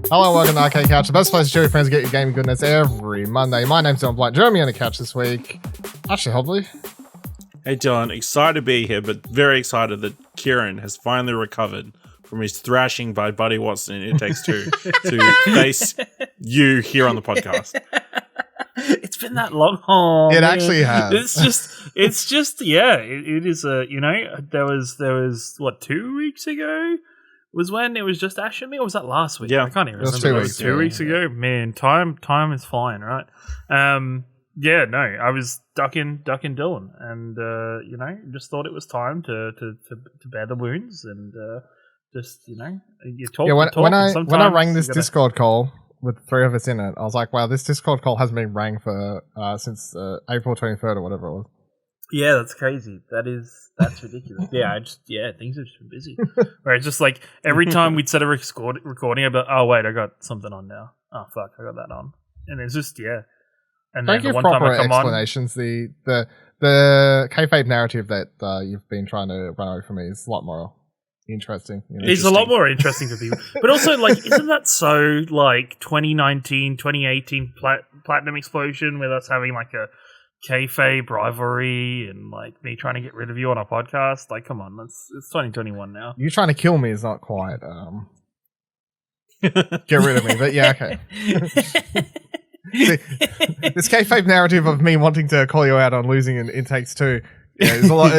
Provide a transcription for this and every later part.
Hello, welcome to Arcade Couch, the best place to share your friends get your gaming goodness every Monday. My name's Dylan Blight. Join me on the couch this week. Actually, hopefully. Hey Dylan, excited to be here, but very excited that Ciaran has finally recovered from his thrashing by Buddy Watson in It Takes Two to face you here on the podcast. It's been that long. Oh, It man. actually has. It's just, yeah. It is there was what 2 weeks ago was when it was just Ash and me, or was that last week? Yeah, I can't even it was remember. 2 It weeks was 2 weeks ago. Man, time is flying, right? Yeah, no, I was ducking Dylan, and just thought it was time to bear the wounds and just you talk. Yeah, when I rang this gotta... Discord call with the three of us in it, I was like, wow, this Discord call hasn't been rang for since April 23rd or whatever it was. Yeah, that's crazy. That's ridiculous. Things have just been busy. Where it's just like every time we'd set a recording, I'd be like, oh wait, I got something on now. Oh fuck, I got that on. And it's just And Don't then give the one proper time I come explanations. on, The kayfabe narrative that you've been trying to run over for me is a lot more interesting. it's a lot more interesting for people. But also, like, isn't that so like 2019, 2018 Platinum Explosion with us having like a kayfabe rivalry and like me trying to get rid of you on a podcast? Like, come on, it's 2021 now. You trying to kill me is not quite get rid of me, but yeah, okay. See, this kayfabe narrative of me wanting to call you out on losing in It Takes Two, is a lot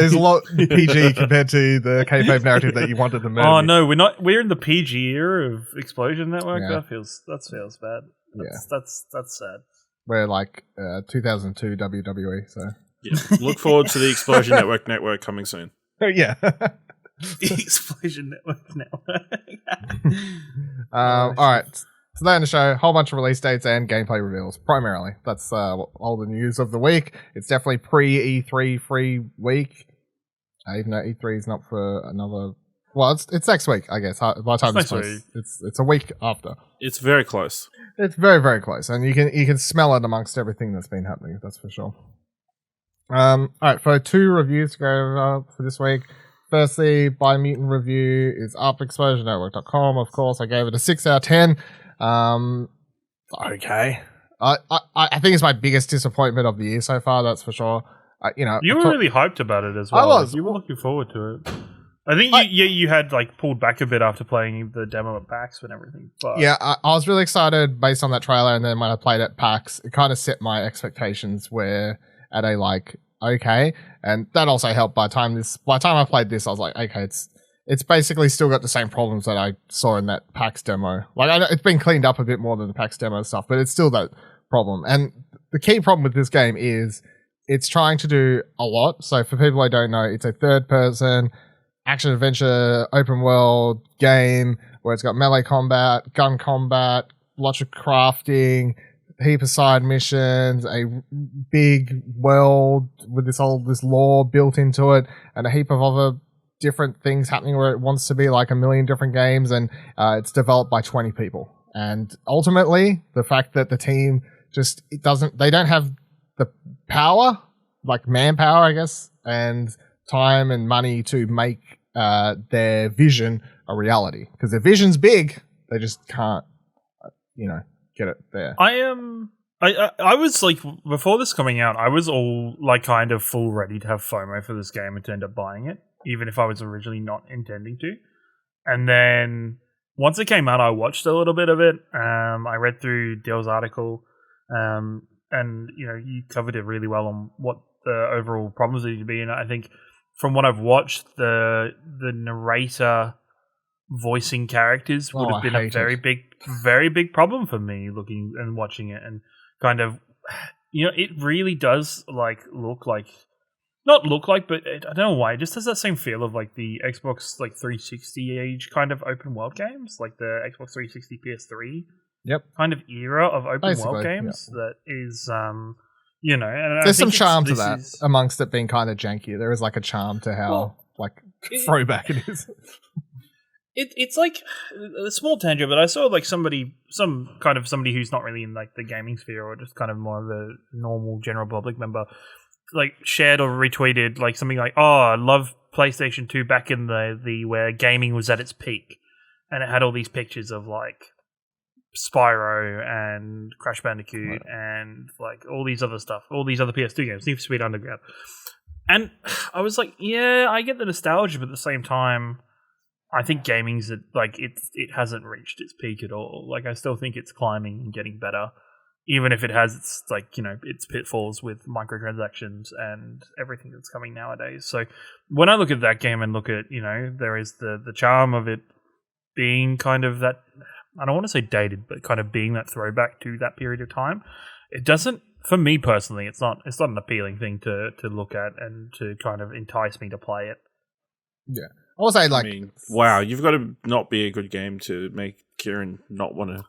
PG compared to the kayfabe narrative that you wanted to murder. Oh me. no, we're not. We're in the PG era of Explosion Network. Yeah. That feels bad. That's sad. We're like 2002 WWE, so Yeah. Look forward to the Explosion Network coming soon. yeah. Explosion Network. All right. Today on the show, a whole bunch of release dates and gameplay reveals, primarily. That's all the news of the week. It's definitely pre-E3 free week, even though E3 is not for another... Well, it's next week, I guess. By the time this posts, it's a week after. It's very close. It's very, very close, and you can smell it amongst everything that's been happening, that's for sure. All right, for 2 reviews to go over for this week. Firstly, Biomutant review is up, explosionnetwork.com. Of course, I gave it a 6 out of 10. Okay. I think it's my biggest disappointment of the year so far. That's for sure. You were really hyped about it as well. I was. You were looking forward to it. I think you had like pulled back a bit after playing the demo at PAX and everything. But yeah, I was really excited based on that trailer, and then when I played at PAX, it kind of set my expectations were at a like okay, and that also helped. By the time I played this, I was like, okay, it's basically still got the same problems that I saw in that PAX demo. Like, it's been cleaned up a bit more than the PAX demo stuff, but it's still that problem. And the key problem with this game is it's trying to do a lot. So for people who don't know, it's a third-person action-adventure open-world game where it's got melee combat, gun combat, lots of crafting, a heap of side missions, a big world with this lore built into it, and a heap of other different things happening where it wants to be like a million different games, and it's developed by 20 people. And ultimately, the fact that the team they don't have the power, like manpower, I guess, and time and money to make their vision a reality. Because their vision's big, they just can't, get it there. I was like, before this coming out, I was all like kind of full ready to have FOMO for this game and to end up buying it, even if I was originally not intending to. And then once it came out, I watched a little bit of it. I read through Dale's article, and you covered it really well on what the overall problems need to be. And I think from what I've watched, the narrator voicing characters would have been a very big problem for me looking and watching it, and kind of, it really does but I don't know why. It just has that same feel of like the Xbox like 360 age kind of open world games, like the Xbox 360 PS3 kind of era of open world games. That is, and there's some charm to that amongst it being kind of janky. There is like a charm to how throwback it is. It's like a small tangent, but I saw like somebody who's not really in like the gaming sphere or just kind of more of a normal general public member, like shared or retweeted like something like, "Oh, I love PlayStation 2 back in the where gaming was at its peak," and it had all these pictures of like Spyro and Crash Bandicoot and like all these other stuff, all these other PS2 games, Need for Speed Underground. And I was like, yeah, I get the nostalgia, but at the same time, I think gaming's like it hasn't reached its peak at all. Like I still think it's climbing and getting better, even if it has its like its pitfalls with microtransactions and everything that's coming nowadays. So when I look at that game and look at there is the charm of it being kind of that, I don't want to say dated, but kind of being that throwback to that period of time. It doesn't, for me personally, it's not an appealing thing to look at and to kind of entice me to play it. Yeah. I will say, like, I mean, wow, you've got to not be a good game to make Ciaran not want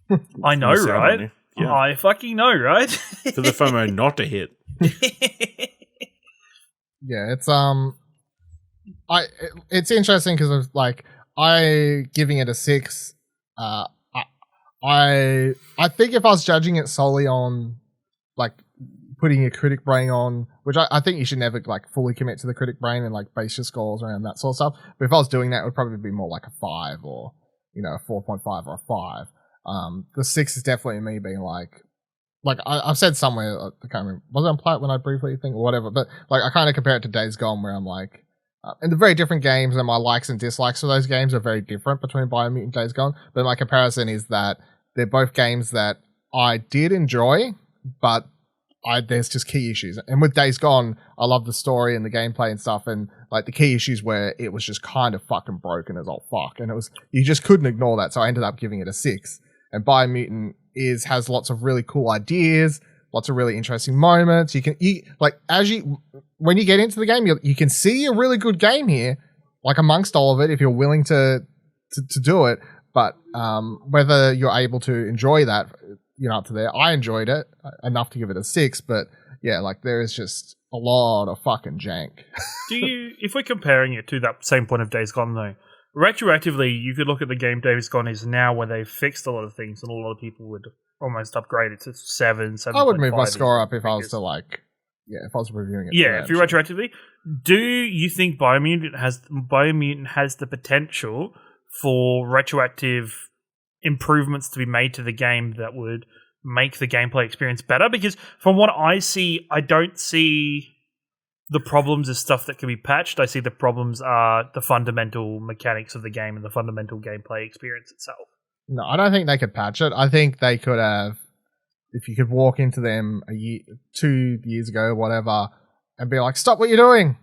to. I know, right? Yeah. I fucking know, right? For the FOMO not to hit. Yeah, it's interesting because of like I giving it a 6. I think if I was judging it solely on like putting a critic brain on, which I think you should never like fully commit to the critic brain and like base your scores around that sort of stuff. But if I was doing that, it would probably be more like a 5 or a 4.5 or a 5. The 6 is definitely me being like I've said somewhere, I can't remember, was it on Plat when I briefly think or whatever, but like I kind of compare it to Days Gone where I'm like, and they're very different games and my likes and dislikes for those games are very different between Biomutant and Days Gone, but my comparison is that they're both games that I did enjoy, but there's just key issues. And with Days Gone, I love the story and the gameplay and stuff, and like the key issues where it was just kind of fucking broken as all fuck, and you just couldn't ignore that, so I ended up giving it a 6. And Biomutant has lots of really cool ideas, lots of really interesting moments. When you get into the game, you can see a really good game here, like amongst all of it, if you're willing to do it. But whether you're able to enjoy that, up to there. I enjoyed it enough to give it a 6, but yeah, like there is just a lot of fucking jank. If we're comparing it to that same point of Days Gone though, retroactively, you could look at the game Days Gone is now where they've fixed a lot of things and a lot of people would almost upgrade it to 7. I would move my score up if I was to if I was reviewing it. Yeah, if you're retroactively. Do you think Biomutant has the potential for retroactive improvements to be made to the game that would make the gameplay experience better? Because from what I see, I don't see the problems as stuff that can be patched. I see the problems are the fundamental mechanics of the game and the fundamental gameplay experience itself. No, I don't think they could patch it. I think they could have, if you could walk into them 2 years ago, whatever, and be like, stop what you're doing.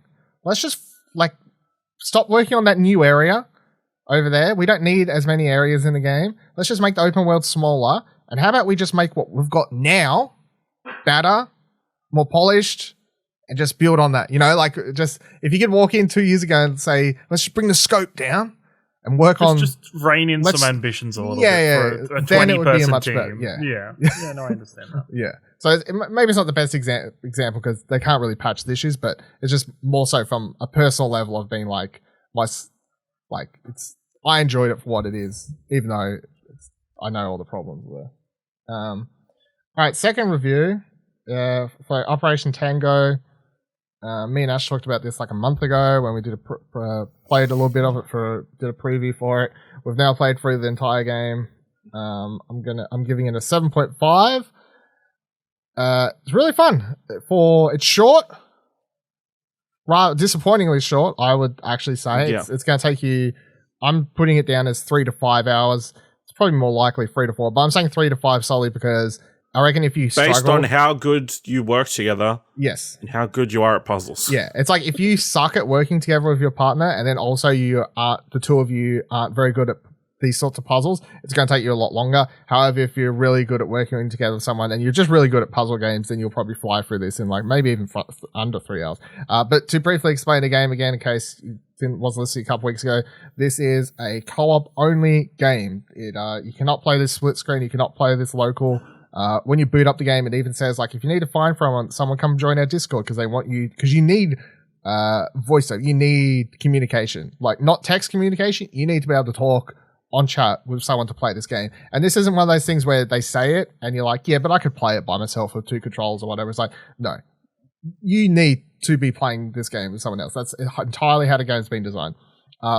Let's just stop working on that new area over there. We don't need as many areas in the game. Let's just make the open world smaller. And how about we just make what we've got now better, more polished, and just build on that. Just if you could walk in 2 years ago and say, let's just bring the scope down and work on. Just rein in some ambitions a little bit. For a then it would be a much team. Better. Yeah. No, I understand that. Yeah. So maybe it's not the best example because they can't really patch the issues, but it's just more so from a personal level of being I enjoyed it for what it is, even though I know all the problems there. All right, second review for Operation Tango. Me and Ash talked about this like a month ago when we did played a little bit of it did a preview for it. We've now played through the entire game. I'm giving it a 7.5. It's really fun. It's short, rather disappointingly short, I would actually say. Yeah. It's going to take you. I'm putting it down as 3 to 5 hours. It's probably more likely 3 to 4, but I'm saying 3 to 5 solely because I reckon if you struggle... Based on how good you work together. Yes. And how good you are at puzzles. Yeah. It's like if you suck at working together with your partner and then also the two of you aren't very good at these sorts of puzzles, it's going to take you a lot longer. However, if you're really good at working together with someone and you're just really good at puzzle games, then you'll probably fly through this in maybe even under 3 hours. But to briefly explain the game again, in case you wasn't listening a couple weeks ago, this is a co-op only game. You cannot play this split screen. You cannot play this local. When you boot up the game, it even says if you need to find someone come join our Discord because they want you, because you need voiceover, you need communication, not text communication. You need to be able to talk on chat with someone to play this game. And this isn't one of those things where they say it and you're like, yeah, but I could play it by myself with 2 controls or whatever. It's like, no, you need to be playing this game with someone else. That's entirely how the game's been designed.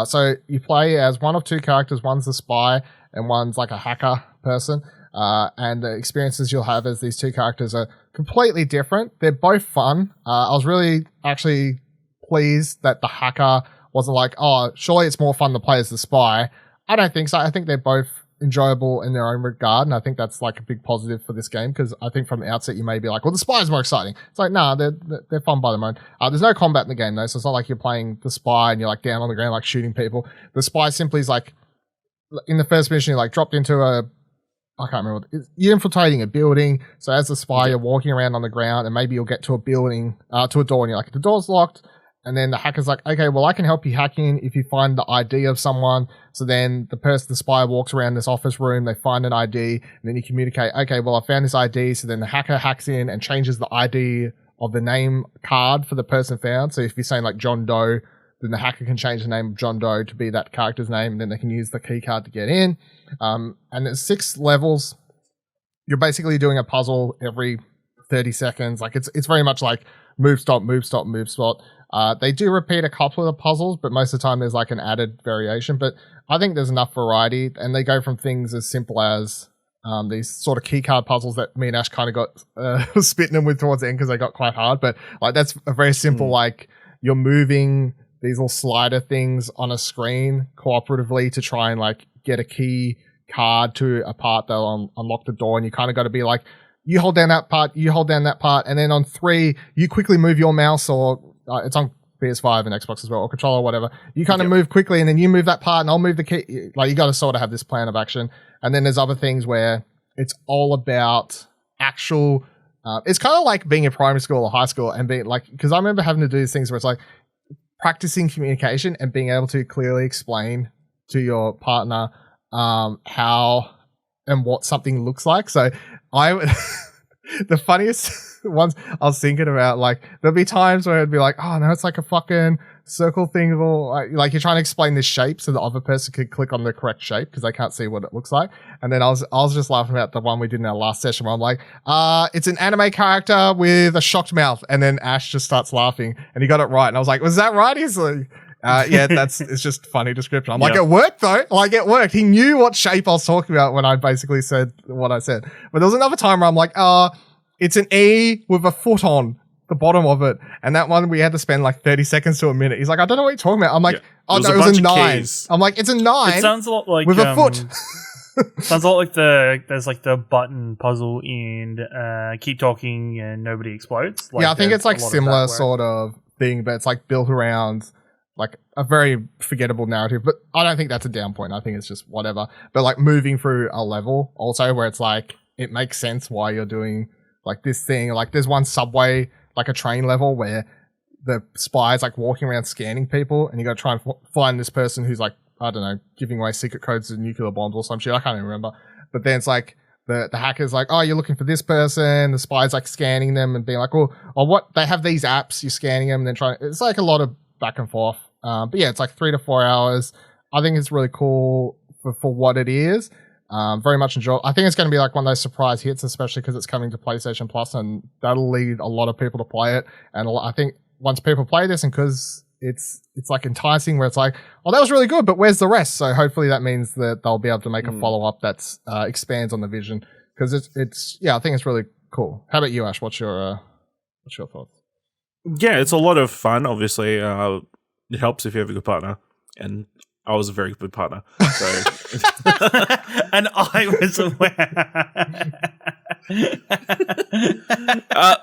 So you play as one of 2 characters. One's the spy and one's like a hacker person. And the experiences you'll have as these two characters are completely different. They're both fun. I was really actually pleased that the hacker wasn't like, oh, surely it's more fun to play as the spy. I don't think so. I think they're both enjoyable in their own regard, and I think that's like a big positive for this game, because I think from the outset you may be like, well, the spy is more exciting. It's like, nah, they're fun by their own. There's no combat in the game though, so it's not like you're playing the spy and you're like down on the ground like shooting people. The spy simply is like, in the first mission, you're like dropped into I can't remember. You're infiltrating a building, so as the spy, you're walking around on the ground, and maybe you'll get to a building, to a door, and you're like, the door's locked. And then the hacker's like, okay, well, I can help you hack in if you find the ID of someone. So then the spy walks around this office room, they find an ID, and then you communicate, okay, well, I found this ID. So then the hacker hacks in and changes the ID of the name card for the person found. So if you're saying like John Doe, then the hacker can change the name of John Doe to be that character's name, and then they can use the key card to get in. And there's 6 levels. You're basically doing a puzzle every 30 seconds. Like it's very much like move, stop, move, stop, move, stop. They do repeat a couple of the puzzles, but most of the time there's like an added variation. But I think there's enough variety, and they go from things as simple as these sort of keycard puzzles that me and Ash kind of got spitting them with towards the end because they got quite hard. But like that's a very simple, like you're moving these little slider things on a screen cooperatively to try and like get a key card to a part that'll unlock the door, and you kind of got to be like, you hold down that part, you hold down that part, and then on 3 you quickly move your mouse, or it's on PS5 and Xbox as well, or controller or whatever. You kind of move quickly, and then you move that part and I'll move the key. Like you got to sort of have this plan of action. And then there's other things where it's all about actual it's kind of like being in primary school or high school and being like, because I remember having to do these things where it's like practicing communication and being able to clearly explain to your partner how and what something looks like. So I would the funniest ones I was thinking about, like there'll be times where it'd be like, oh no, it's like a fucking circle thing, or like you're trying to explain this shape so the other person could click on the correct shape because they can't see what it looks like. And then I was just laughing about the one we did in our last session where I'm like, it's an anime character with a shocked mouth, and then Ash just starts laughing and he got it right, and I was like, was that right? He's like, yeah, it's just funny description. I'm like, it worked though. Like it worked. He knew what shape I was talking about when I basically said what I said. But there was another time where I'm like, it's an E with a foot on the bottom of it. And that one we had to spend like 30 seconds to a minute. He's like, I don't know what you're talking about. I'm like, oh no, it was a 9. I'm like, it's a 9. It sounds a lot like with a foot. Sounds a lot like there's like the button puzzle in Keep Talking and Nobody Explodes. Like, yeah, I think it's like similar sort of thing, but it's like built around like a very forgettable narrative. But I don't think that's a down point. I think it's just whatever. But like moving through a level also where it's like, it makes sense why you're doing like this thing. Like there's one subway, like a train level where the spy's like walking around scanning people, and you got to try and find this person who's like, I don't know, giving away secret codes to nuclear bombs or some shit. I can't even remember. But then it's like the hacker's like, oh, you're looking for this person. The spy's like scanning them and being like, oh, what? They have these apps. You're scanning them and then trying. It's like a lot of back and forth. But yeah, it's like 3 to 4 hours. I think it's really cool for what it is. Very much enjoy. I think it's going to be like one of those surprise hits, especially because it's coming to PlayStation Plus, and that'll lead a lot of people to play it. And I think once people play this, and because it's like enticing, where it's like, oh, that was really good, but where's the rest? So hopefully that means that they'll be able to make a follow up that's expands on the vision, because it's I think it's really cool. How about you, Ash? What's your thoughts? Yeah, it's a lot of fun. Obviously, it helps if you have a good partner, and I was a very good partner. So. And I was aware.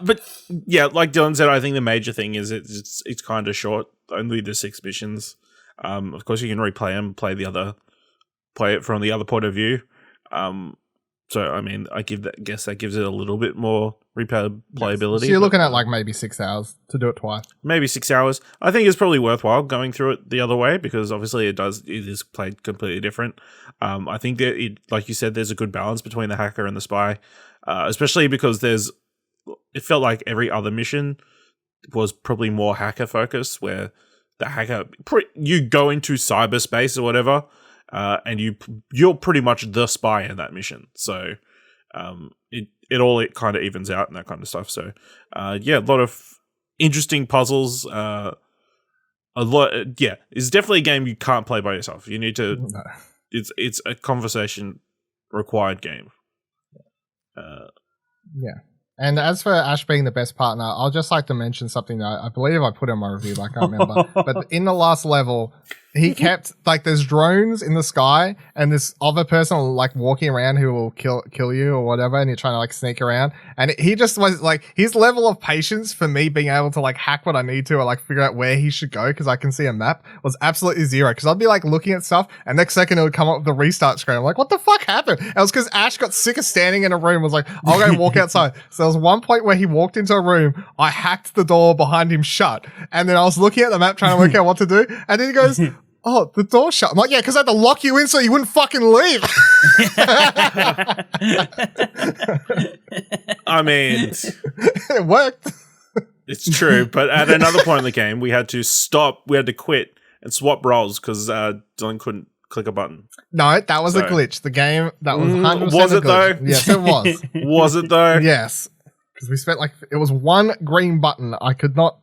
But yeah, like Dylan said, I think the major thing is it's kind of short. Only the 6 missions. Of course, you can replay them, play it from the other point of view. So I mean, guess that gives it a little bit more replayability. So you're looking at like maybe 6 hours to do it twice. Maybe 6 hours. I think it's probably worthwhile going through it the other way, because obviously it is played completely different. I think that like you said, there's a good balance between the hacker and the spy, especially because it felt like every other mission was probably more hacker focused, where the hacker, you go into cyberspace or whatever, and you're pretty much the spy in that mission. So it kind of evens out and that kind of stuff. So a lot of interesting puzzles. It's definitely a game you can't play by yourself. You need to. No. It's a conversation required game. Yeah. And as for Ash being the best partner, I'll just like to mention something that I believe I put in my review, but I can't remember. But in the last level, he kept, like, there's drones in the sky, and this other person like walking around who will kill you or whatever, and you're trying to like sneak around. And he just was like, his level of patience for me being able to like hack what I need to or like figure out where he should go because I can see a map was absolutely zero. Because I'd be like looking at stuff, and next second it would come up with the restart screen. I'm like, what the fuck happened? And it was because Ash got sick of standing in a room. Was like, I'll go walk outside. So there was one point where he walked into a room, I hacked the door behind him shut, and then I was looking at the map trying to work out what to do, and then he goes, oh, the door shut. I'm like, yeah, because I had to lock you in so you wouldn't fucking leave. I mean, it worked. It's true, but at another point in the game, we had to stop, we had to quit and swap roles because Dylan couldn't click a button. No, that was a glitch. The game, that was 100% was it a glitch. though? Yes, it was. Was it though? Yes. Because we spent like, it was one green button. I could not,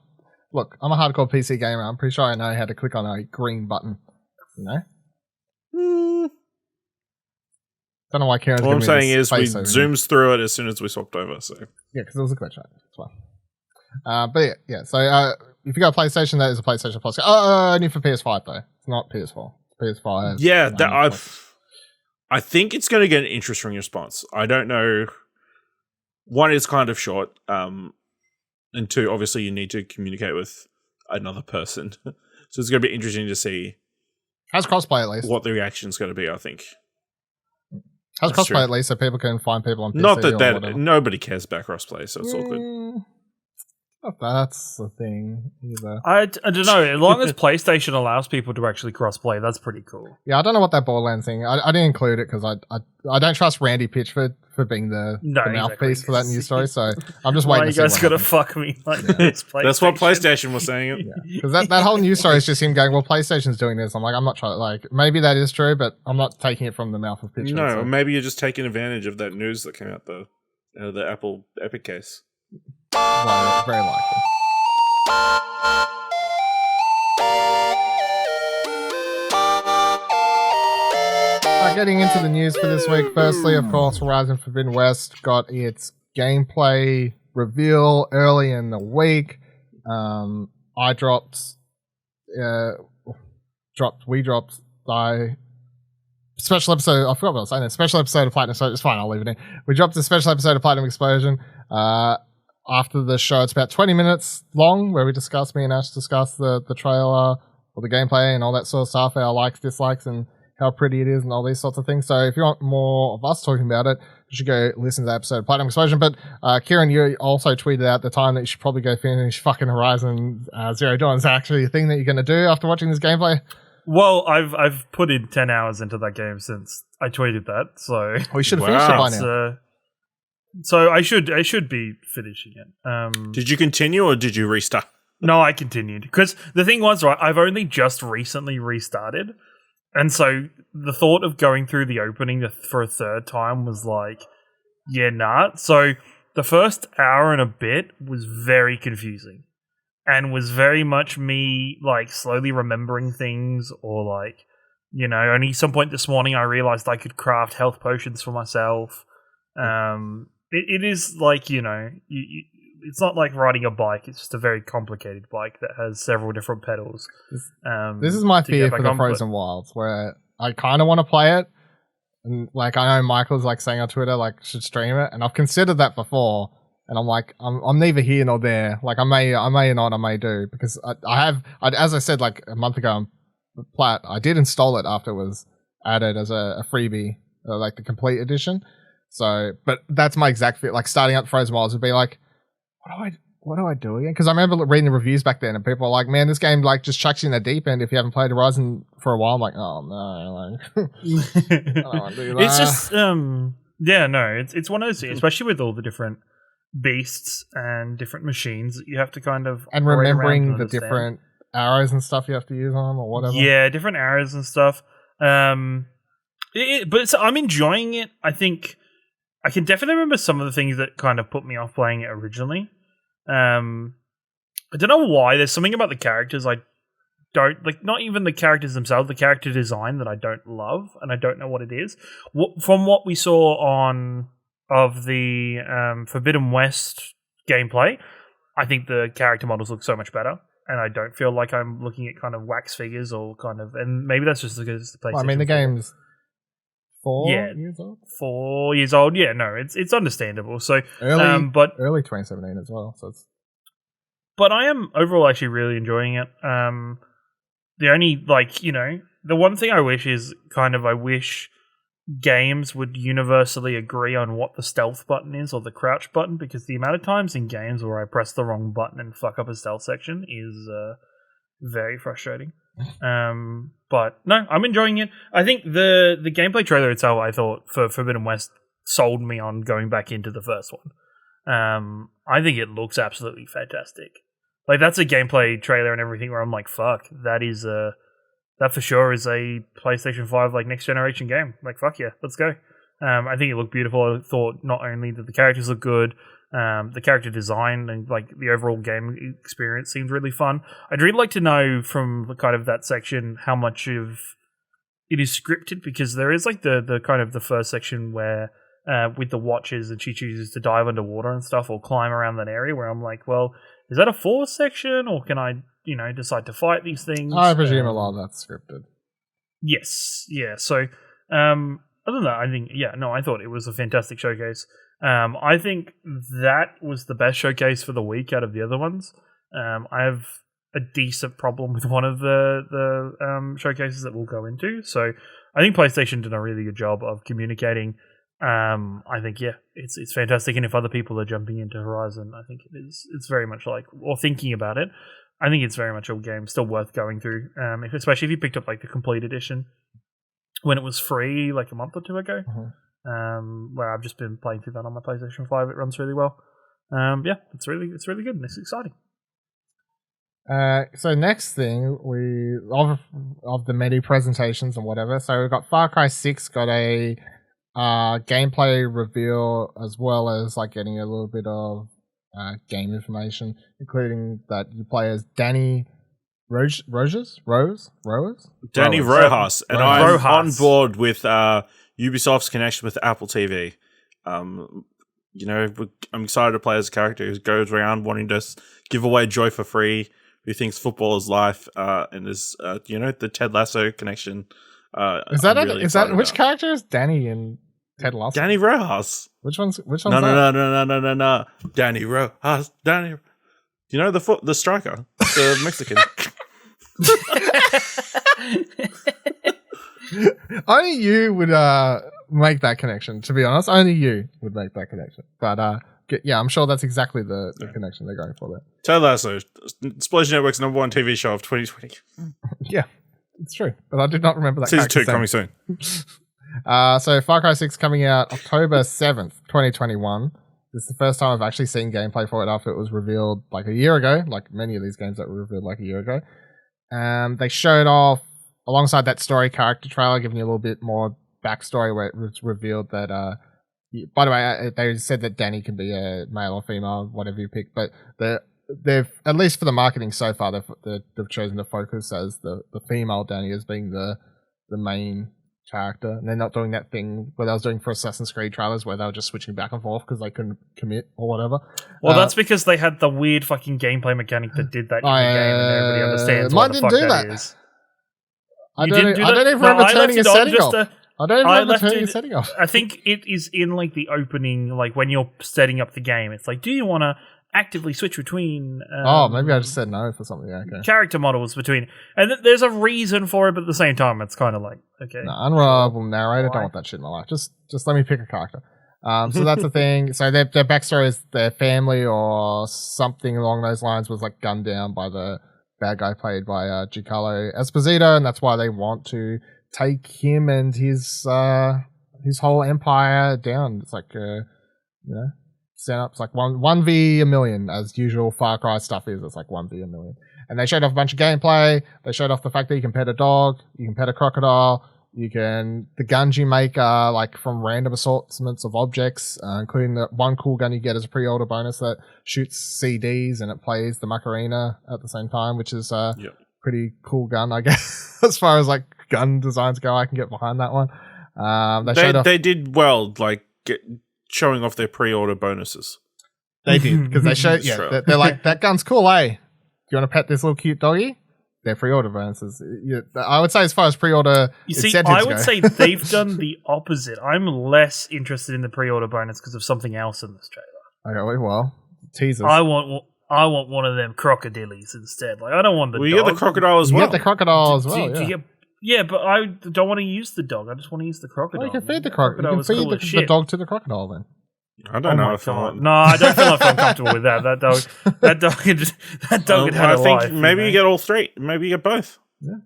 look, I'm a hardcore PC gamer. I'm pretty sure I know how to click on a green button. You know? Don't know why Ciaran's All I'm saying is we zooms zooms through it as soon as we swapped over. So yeah, because it was a glitch, right? It's fine. But yeah. So if you got a PlayStation, that is a PlayStation Plus. Only for PS5 though. It's not PS4. It's PS5. Yeah, I think it's going to get an interesting response. I don't know. One is kind of short, and two, obviously, you need to communicate with another person, so it's going to be interesting to see. Has crossplay at least? What the reaction is going to be, I think. Has crossplay at least, so people can find people on PC. Not that nobody cares about crossplay, so it's all good. That's the thing either. I don't know. As long as PlayStation allows people to actually crossplay, that's pretty cool. Yeah, I don't know what that Borderlands thing. I didn't include it because I don't trust Randy Pitchford for being the mouthpiece for that news story. So I'm just waiting. You guys gotta fuck me like this. That's what PlayStation was saying. Because that whole news story is just him going, "Well, PlayStation's doing this." I'm like, I'm not trying. Like, maybe that is true, but I'm not taking it from the mouth of Pitchford. No, maybe you're just taking advantage of that news that came out the Apple Epic case. Well, very likely. Getting into the news for this week. Firstly, of course, Horizon Forbidden West got its gameplay reveal early in the week. We dropped special episode. I forgot what I was saying. A special episode of Platinum. So it's fine. I'll leave it in. We dropped a special episode of Platinum Explosion. After the show, it's about 20 minutes long, where me and Ash discuss the trailer or the gameplay and all that sort of stuff, our likes, dislikes, and how pretty it is and all these sorts of things. So if you want more of us talking about it, you should go listen to that episode of Platinum Explosion. But Ciaran, you also tweeted out the time that you should probably go finish fucking Horizon Zero Dawn. Is that actually a thing that you're going to do after watching this gameplay? Well, I've put in 10 hours into that game since I tweeted that, so we should have finished it by now. So I should be finishing it. Did you continue or did you restart? No, I continued because the thing was, right, I've only just recently restarted, and so the thought of going through the opening for a third time was like, yeah, nah. So the first hour and a bit was very confusing, and was very much me like slowly remembering things, or like, you know, only some point this morning I realized I could craft health potions for myself. It is like, you know, it's not like riding a bike. It's just a very complicated bike that has several different pedals. This is my fear for the Frozen Wilds, where I kind of want to play it. And like, I know Michael's like saying on Twitter, like, should stream it. And I've considered that before. And I'm like, I'm neither here nor there. Like, I may not, I may do. Because as I said, like a month ago on Plat, I did install it after it was added as a freebie, like the complete edition. So, but that's my exact fit. Like, starting up Frozen Wilds would be like, what do I do again? Because I remember reading the reviews back then, and people were like, "Man, this game like just chucks you in the deep end if you haven't played Horizon for a while." I'm like, "Oh no, like, I don't want to do that." It's just, yeah, no, it's one of those things, especially with all the different beasts and different machines that you have to kind of and remembering the different arrows and stuff you have to use on or whatever. Yeah, different arrows and stuff. But I'm enjoying it. I think I can definitely remember some of the things that kind of put me off playing it originally. I don't know why. There's something about the characters I don't like. Not even the characters themselves, the character design that I don't love, and I don't know what it is. From what we saw on of the Forbidden West gameplay, I think the character models look so much better. And I don't feel like I'm looking at kind of wax figures or kind of, and maybe that's just because it's the PlayStation. Well, I mean, the 4. game's 4 years old. 4 years old. Yeah, no, it's understandable. So early 2017 as well. So it's. But I am overall actually really enjoying it. The only the one thing I wish is I wish games would universally agree on what the stealth button is or the crouch button, because the amount of times in games where I press the wrong button and fuck up a stealth section is very frustrating. But no, I'm enjoying it. I think the gameplay trailer itself, I thought, for Forbidden West sold me on going back into the first one. I think it looks absolutely fantastic. Like, that's a gameplay trailer and everything where I'm like, fuck, that for sure is a PlayStation 5 next generation game. Like, fuck yeah, let's go. I think it looked beautiful. I thought not only did the characters look good, the character design and the overall game experience seemed really fun. I'd really like to know from kind of that section how much of it is scripted, because there is the kind of the first section where with the watches and she chooses to dive underwater and stuff or climb around that area where I'm like, well, is that a forced section or can I decide to fight these things? I presume a lot of that's scripted. Yes, yeah. So, other than that, I thought it was a fantastic showcase. I think that was the best showcase for the week out of the other ones. I have a decent problem with one of the showcases that we'll go into. So, I think PlayStation did a really good job of communicating. I think it's fantastic, and if other people are jumping into Horizon, I think it's very much or thinking about it. I think it's very much a game still worth going through, especially if you picked up the complete edition when it was free a month or two ago. Mm-hmm. Where I've just been playing through that on my PlayStation 5. It runs really well. It's really good and it's exciting. So next thing of the many presentations and whatever. So we've got Far Cry 6 got a gameplay reveal, as well as getting a little bit of game information, including that you play as Danny Rose, Danny Rojas, and I'm on board with Ubisoft's connection with Apple TV. I'm excited to play as a character who goes around wanting to give away joy for free, who thinks football is life, and is the Ted Lasso connection. Which character is Danny in Ted Lasso? Danny Rojas. Which one's No. Danny Rojas. Danny. The striker, the Mexican. Only you would make that connection. To be honest, only you would make that connection. But I'm sure that's exactly the connection they're going for there. Ted Lasso, Explosion Network's #1 TV show of 2020. Yeah, it's true. But I did not remember that. Season 2 coming soon. So Far Cry 6 coming out October 7th, 2021. This is the first time I've actually seen gameplay for it after it was revealed a year ago, like many of these games that were revealed a year ago. They showed off, alongside that story character trailer, giving you a little bit more backstory, where it was revealed that, by the way, they said that Danny can be a male or female, whatever you pick, but they've, at least for the marketing so far, they've chosen to focus as the female Danny as being the main character, and they're not doing that thing where they was doing for Assassin's Creed trailers where they were just switching back and forth because they couldn't commit or whatever. Well, that's because they had the weird fucking gameplay mechanic that did that in the game, and everybody understands what the fuck that is. I don't even remember turning a setting off. I don't even remember turning a setting off. I think it is in the opening, when you're setting up the game. It's do you want to actively switch between maybe I just said no for something. Okay. Character models between, and there's a reason for it, but at the same time it's kind of okay, no, unreliable narrator. Don't want that shit in my life. Just let me pick a character. So that's the thing. So their backstory is their family or something along those lines was gunned down by the bad guy played by Giancarlo Esposito, and that's why they want to take him and his whole empire down. It's setups 1v a million, as usual Far Cry stuff is. It's 1v a million. And they showed off a bunch of gameplay. They showed off the fact that you can pet a dog, you can pet a crocodile, the guns you make are from random assortments of objects, including the one cool gun you get as a pre-order bonus that shoots CDs and it plays the Macarena at the same time, which is pretty cool gun, I guess. As far as like gun designs go, I can get behind that one. They did well, like showing off their pre-order bonuses. They did, because they showed, they're like, that gun's cool, eh? Do you want to pet this little cute doggy? They're pre-order bonuses. I would say as far as pre-order incentives I would say they've done the opposite. I'm less interested in the pre-order bonus because of something else in this trailer. Okay, well, teasers. I want one of them crocodilies instead. Like, I don't want the dog. You get the crocodile as well. You get the crocodile as well, yeah, but I don't want to use the dog. I just want to use the crocodile. Well, you can feed the crocodile. You can feed the dog to the crocodile then. I don't know if No, I don't feel like I'm comfortable with that. That dog had had a life. Maybe you get all three. Maybe you get both.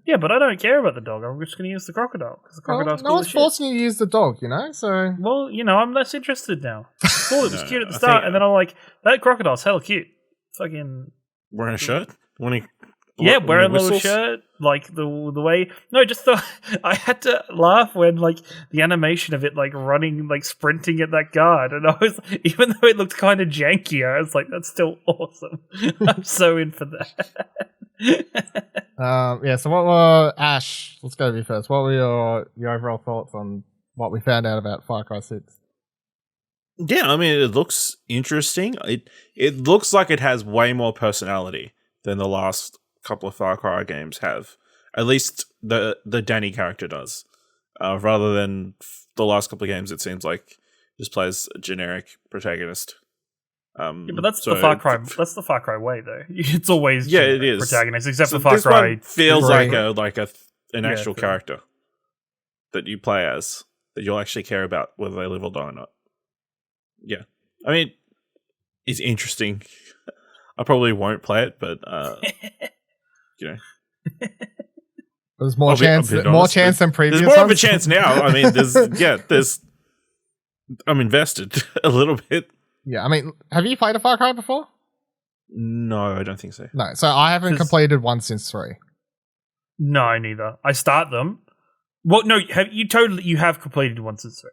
Yeah, but I don't care about the dog. I'm just going to use the crocodile because the crocodile's no one's forcing you to use the dog, So well, I'm less interested now. Cool, it was cute at the start, and then I'm like, that crocodile's hella cute. Fucking wearing a shirt. Wearing a little shirt, like the way. No, just I had to laugh when like the animation of it like running, like sprinting at that guard, and I was, even though it looked kind of janky, I was like, that's still awesome. I'm so in for that. So what were Ash? Let's go to you first. What were your overall thoughts on what we found out about Far Cry 6? Yeah, I mean, it looks interesting. It looks like it has way more personality than the last couple of Far Cry games have. At least the Danny character does. Rather than the last couple of games, it seems like just plays a generic protagonist. But that's the Far Cry. That's the Far Cry way, though. It's always it is protagonist, except for Far Cry. One feels like an actual character that you play as, that you'll actually care about whether they live or die or not. Yeah, I mean, it's interesting. I probably won't play it, but there's more chance than previous. There's more of a chance now. I mean, I'm invested a little bit. Yeah, I mean, have you played a Far Cry before? No, I don't think so. No, so I haven't completed one since 3. No, neither. I start them. Well, no, you have completed one since 3.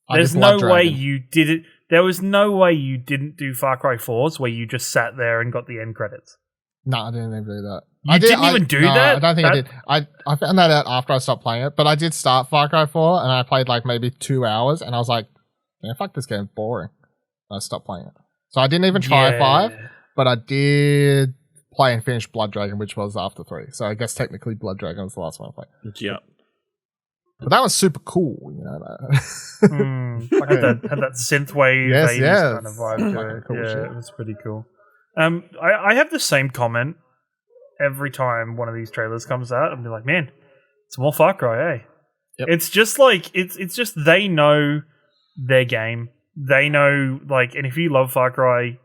There's no way you did it. There was no way you didn't do Far Cry 4s where you just sat there and got the end credits. No, I didn't even do that. You didn't even do that? I don't think I did. I found that out after I stopped playing it, but I did start Far Cry 4 and I played like maybe 2 hours and I was like, man, fuck, this game's boring. I stopped playing it. So I didn't even try 5, but I did play and finish Blood Dragon, which was after 3. So I guess technically Blood Dragon was the last one I played. Yeah. But that was super cool, Had that synthwave kind of vibe to it. Cool shit. It was pretty cool. I have the same comment every time one of these trailers comes out. I'm like, man, it's more Far Cry, eh? Yep. It's just like it's just they know their game. They know, like, and if you love Far Cry,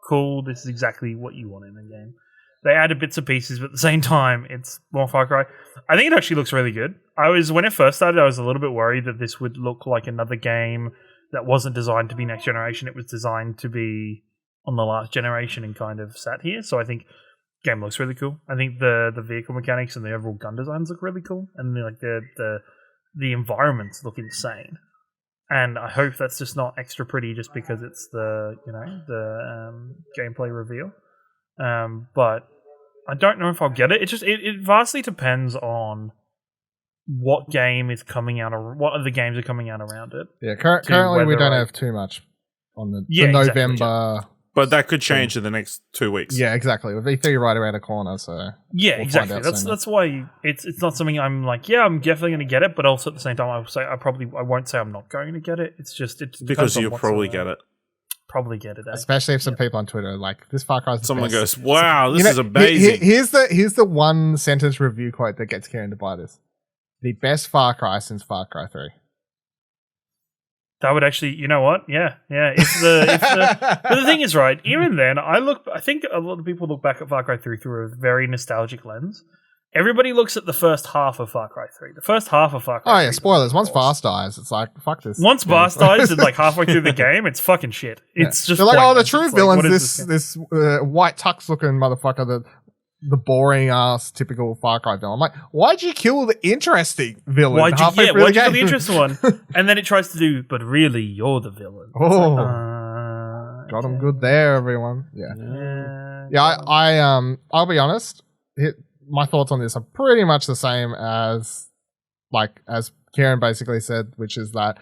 cool. This is exactly what you want in the game. They added bits and pieces, but at the same time, it's more Far Cry. I think it actually looks really good. When it first started, I was a little bit worried that this would look like another game that wasn't designed to be next generation. It was designed to be on the last generation and kind of sat here. So I think the game looks really cool. I think the vehicle mechanics and the overall gun designs look really cool, and the environments look insane. And I hope that's just not extra pretty just because it's the gameplay reveal. But I don't know if I'll get it. It vastly depends on what game is coming out, or what other games are coming out around it. Yeah, currently we don't have too much on the November. Exactly. But that could change in the next 2 weeks. Yeah, exactly. With E3 right around the corner, so yeah, exactly. That's why it's not something I'm like, yeah, I'm definitely going to get it. But also at the same time, I won't say I'm not going to get it. It's because you'll probably get it. Probably get it, especially if some people on Twitter are like, this Far Cry is the someone best. Goes, wow, this is amazing. Here's the one sentence review quote that gets Ciaran to buy this: the best Far Cry since Far Cry 3. That would actually, you know what? Yeah. But the thing is, right, even then, I think a lot of people look back at Far Cry 3 through a very nostalgic lens. Everybody looks at the first half of Far Cry 3. The first half of Far Cry 3. Oh, yeah, spoilers. Once Vast dies, it's like, fuck this. Once Vast dies, and like halfway through the game, it's fucking shit. It's just they're like, pointless. the true villain's this white tux-looking motherfucker, the boring-ass typical Far Cry villain. I'm like, why'd you kill the interesting villain? Why'd you kill the interesting one? And then it tries to do, but really, you're the villain. Oh. Got him good there, everyone. Yeah. I'll be honest. my thoughts on this are pretty much the same as Ciaran basically said, which is that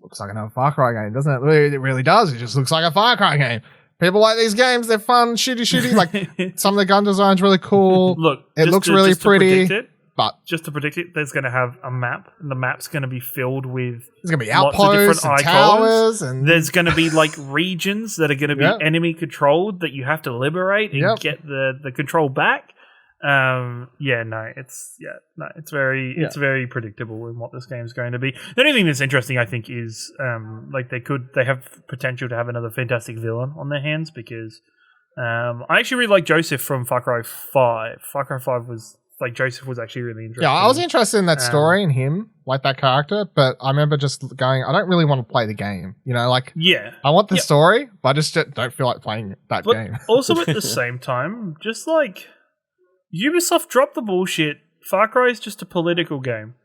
looks like another Far Cry game, doesn't it? It really does. It just looks like a Far Cry game. People like these games. They're fun, shooty. Like, some of the gun design's really cool. Look, it looks really pretty. But just to predict it, there's going to have a map, and the map's going to be filled with there's going to be outposts and towers, and there's going to be like regions that are going to be enemy controlled that you have to liberate and get the control back. It's very predictable in what this game's going to be. The only thing that's interesting, I think, is they have potential to have another fantastic villain on their hands, because I actually really like Joseph from Far Cry 5. Far Cry 5 was Joseph was actually really interesting. Yeah, I was interested in that story and him, like that character, but I remember just going, I don't really want to play the game. I want the story, but I just don't feel like playing that game. Also, at the same time, just like Ubisoft dropped the bullshit. Far Cry is just a political game.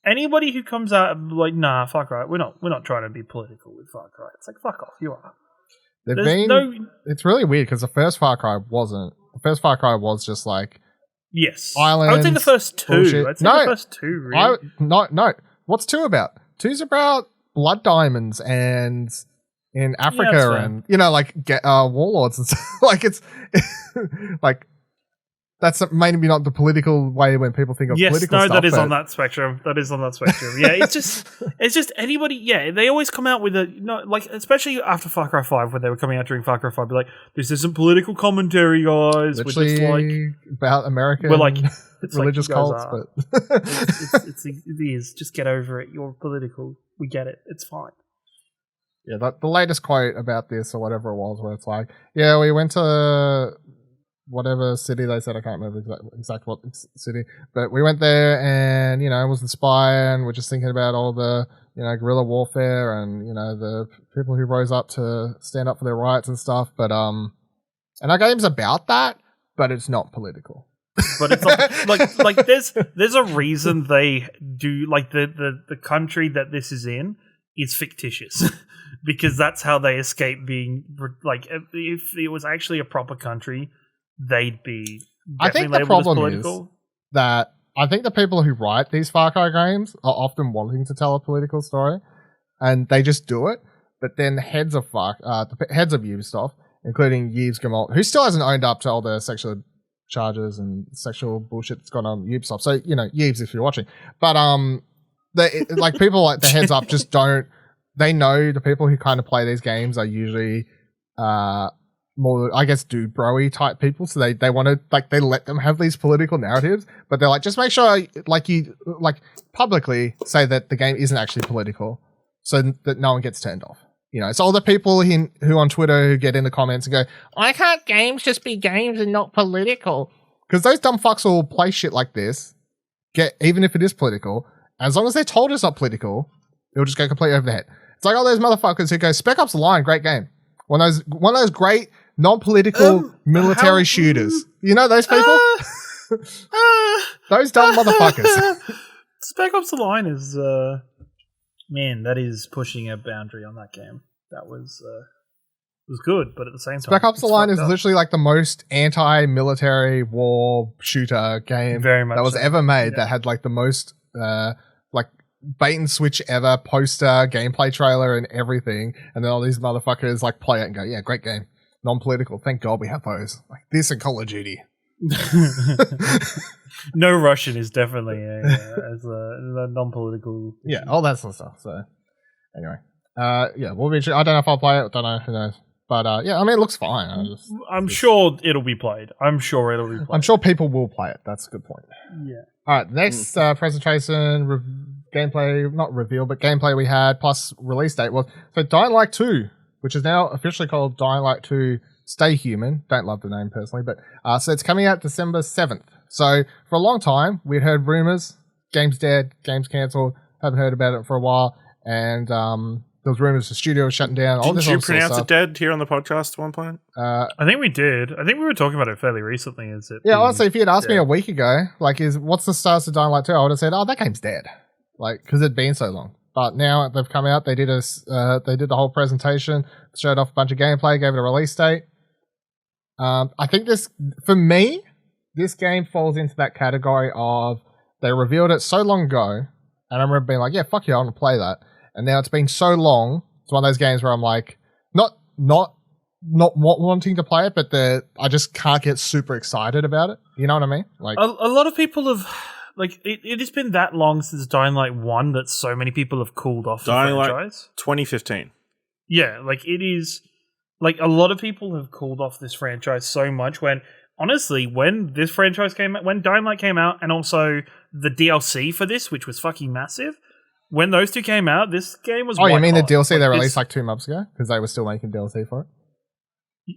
Anybody who comes out like, nah, Far Cry, we're not trying to be political with Far Cry. It's like, fuck off, you are. It's really weird because the first Far Cry wasn't. The first Far Cry was just like, yes, islands, I would say the first two. Bullshit. I'd say the first two. Really. No. What's 2 about? 2's about blood diamonds and in Africa and warlords and stuff. Like, it's like, that's maybe not the political way when people think of political stuff. That is on that spectrum. Yeah, it's just anybody. Yeah, they always come out with especially after Far Cry 5, when they were coming out during Far Cry 5, be like, this isn't political commentary, guys. Literally, we're just about American. We're like, it's religious cults, but it is. Just get over it. You're political. We get it. It's fine. Yeah, the latest quote about this or whatever it was, where it's like, yeah, we went to whatever city they said, I can't remember exactly what city, but we went there and, it was the spy, and we're just thinking about all the, guerrilla warfare and, the people who rose up to stand up for their rights and stuff. But, and our game's about that, but it's not political. But it's like there's a reason they do, like, the country that this is in is fictitious. Because that's how they escape being, like, if it was actually a proper country, they'd be I think the problem is that I think the people who write these Far Cry games are often wanting to tell a political story, and they just do it. But then the heads of Ubisoft, including Yves Guillemot, who still hasn't owned up to all the sexual charges and sexual bullshit that's gone on Ubisoft. So, Yves, if you're watching. But people like the heads up just don't. They know the people who kind of play these games are usually more, I guess, dude bro-y type people. So they want to, like, they let them have these political narratives, but they're like, just make sure, you publicly say that the game isn't actually political, so that no one gets turned off. It's all the people who on Twitter who get in the comments and go, why can't games just be games and not political? Because those dumb fucks will play shit like this, even if it is political, as long as they're told it's not political, it'll just go completely over the head. It's like all those motherfuckers who go, Spec Ops: The Line, great game. One of those great non-political military shooters. Those people? Those dumb motherfuckers. Spec Ops: The Line is, man, that is pushing a boundary on that game. That was good, but at the same time, Spec Ops: The Line is literally like the most anti-military war shooter game very much that was ever made. That had like the most bait and switch ever, poster, gameplay trailer, and everything. And then all these motherfuckers like play it and go, yeah, great game. Non-political. Thank God we have those. Like this and Call of Duty. No Russian is definitely as a non-political. Yeah, all that sort of stuff. So anyway, we'll be. I don't know if I'll play it. Don't know. Who knows? But it looks fine. I'm sure it'll be played. I'm sure people will play it. That's a good point. Yeah. All right. Next presentation, gameplay, not reveal, but gameplay we had plus release date was Dying Light 2, which is now officially called Dying Light 2 Stay Human. Don't love the name personally, but so it's coming out December 7th. So for a long time, we'd heard rumors, game's dead, game's cancelled, haven't heard about it for a while, and there was rumors the studio was shutting down. Didn't you pronounce it dead here on the podcast at one point? I think we did. I think we were talking about it fairly recently. Honestly, if you had asked me a week ago, what's the status of Dying Light 2, I would have said, that game's dead. Because it'd been so long. But now they've come out, they did the whole presentation, showed off a bunch of gameplay, gave it a release date. I think this, for me, this game falls into that category of they revealed it so long ago, and I remember being like, yeah, fuck yeah, I want to play that. And now it's been so long. It's one of those games where I'm like, not wanting to play it, but I just can't get super excited about it. You know what I mean? Like a lot of people have, like, it has been that long since Dying Light 1 that so many people have cooled off the franchise. 2015. Yeah, like it is, like a lot of people have cooled off this franchise so much when, honestly, when this franchise came out, when Dying Light came out, and also the DLC for this, which was fucking massive, when those two came out, this game was you mean hot. the DLC they released like 2 months ago? Because they were still making DLC for it?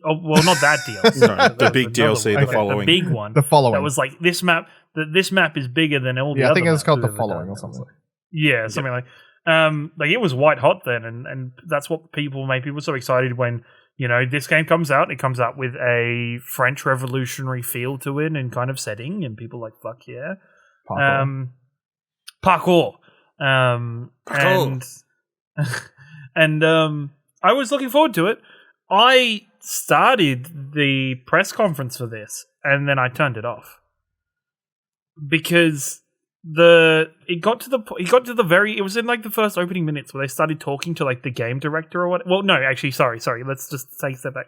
Oh, well, not that DLC. No, the big DLC, the following. The big one. The following. That was like, this map is bigger than all the other other I think it was called The maps Following or something. Yeah, something like it was white hot then, and that's what made people so excited when, you know, this game comes out. It comes out with a French Revolutionary feel to it and kind of setting, and people are like, fuck yeah. Parkour. And I was looking forward to it. I started the press conference for this, and then I turned it off because it was in like the first opening minutes where they started talking to like the game director or what. Well, no, actually, sorry. Let's just take a step back.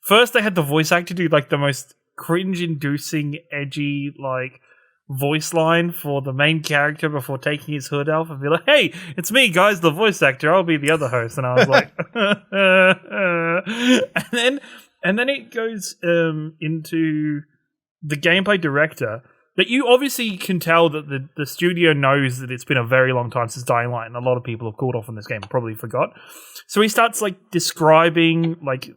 First, they had the voice actor do like the most cringe-inducing, edgy like voice line for the main character before taking his hood off and be like, "Hey, it's me, guys, the voice actor. I'll be the other host." And I was like, and then it goes into the gameplay director. That you obviously can tell that the studio knows that it's been a very long time since Dying Light, and a lot of people have called off on this game and probably forgot. So he starts like describing, like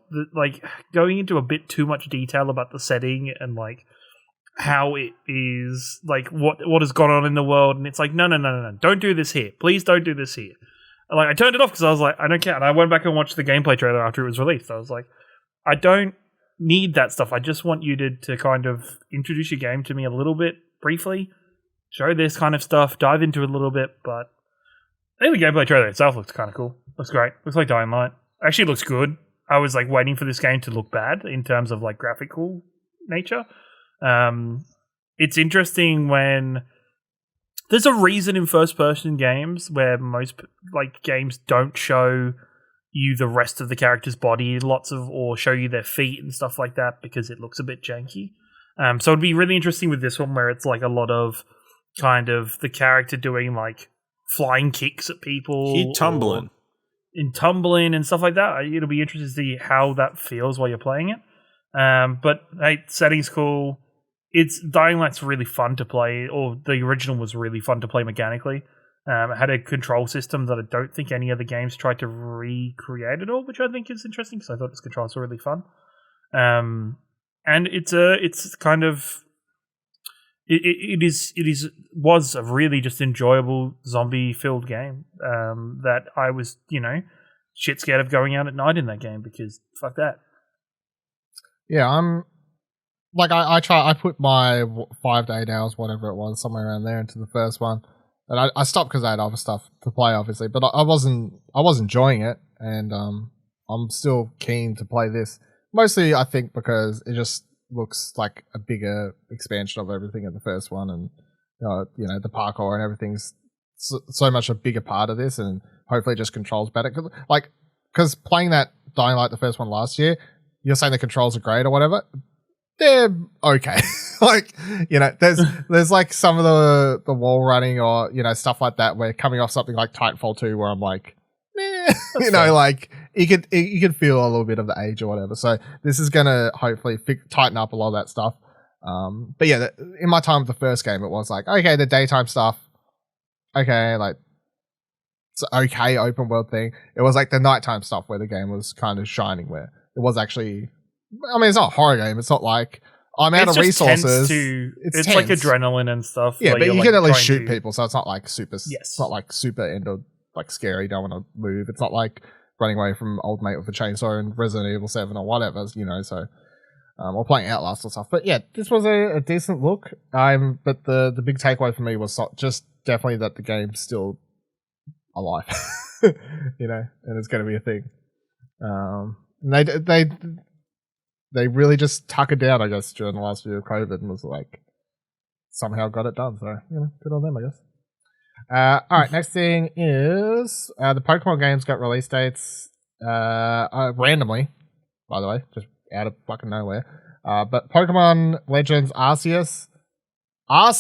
going into a bit too much detail about the setting and like how it is, like what has gone on in the world, and it's like no, don't do this here, please don't do this here. Like I turned it off because I was like, I don't care, and I went back and watched the gameplay trailer after it was released. I was like, I don't need that stuff. I just want you to kind of introduce your game to me a little bit briefly, show this kind of stuff, dive into it a little bit. But I think the gameplay trailer itself looks kind of cool. Looks great. Looks like Dying Light. Actually looks good. I was like waiting for this game to look bad in terms of like graphical nature. It's interesting when there's a reason in first person games where most like games don't show you the rest of the character's body, or show you their feet and stuff like that because it looks a bit janky. So it'd be really interesting with this one where it's like a lot of kind of the character doing like flying kicks at people, tumbling and stuff like that. It'll be interesting to see how that feels while you're playing it. But hey, setting's cool. Dying Light's really fun to play, or the original was really fun to play mechanically. It had a control system that I don't think any other games tried to recreate at all, which I think is interesting because I thought its controls were really fun. And it's kind of was a really just enjoyable zombie filled game that I was, you know, shit scared of going out at night in that game because fuck that. Yeah, I'm like I put my 5 to 8 hours, whatever it was, somewhere around there into the first one. And I stopped because I had other stuff to play, obviously. But I was enjoying it, and I'm still keen to play this. Mostly, I think, because it just looks like a bigger expansion of everything in the first one, and you know the parkour and everything's so much a bigger part of this, and hopefully it just controls better. Because playing that Dying Light, the first one last year, you're saying the controls are great or whatever. They're okay. Like, you know, there's like some of the wall running or, you know, stuff like that where coming off something like Titanfall 2 where I'm like, you know, like you could feel a little bit of the age or whatever. So this is going to hopefully tighten up a lot of that stuff. But yeah, in my time with the first game, it was like, okay, the daytime stuff, okay, like it's okay open world thing. It was like the nighttime stuff where the game was kind of shining, where it was actually, I mean, it's not a horror game. It's not like I'm out of resources. It's like adrenaline and stuff. Yeah, but you can at least shoot people, so it's not like super. Yes. It's not like super like scary. Don't want to move. It's not like running away from old mate with a chainsaw in Resident Evil 7 or whatever. You know, so or playing Outlast or stuff. But yeah, this was a decent look. But the big takeaway for me was just definitely that the game's still alive. You know, and it's going to be a thing. They they really just tuck it down, I guess, during the last year of COVID and was like somehow got it done. So, good on them, I guess. All right, next thing is the Pokemon games got release dates randomly, by the way, just out of fucking nowhere. But Pokemon Legends Arceus, I'm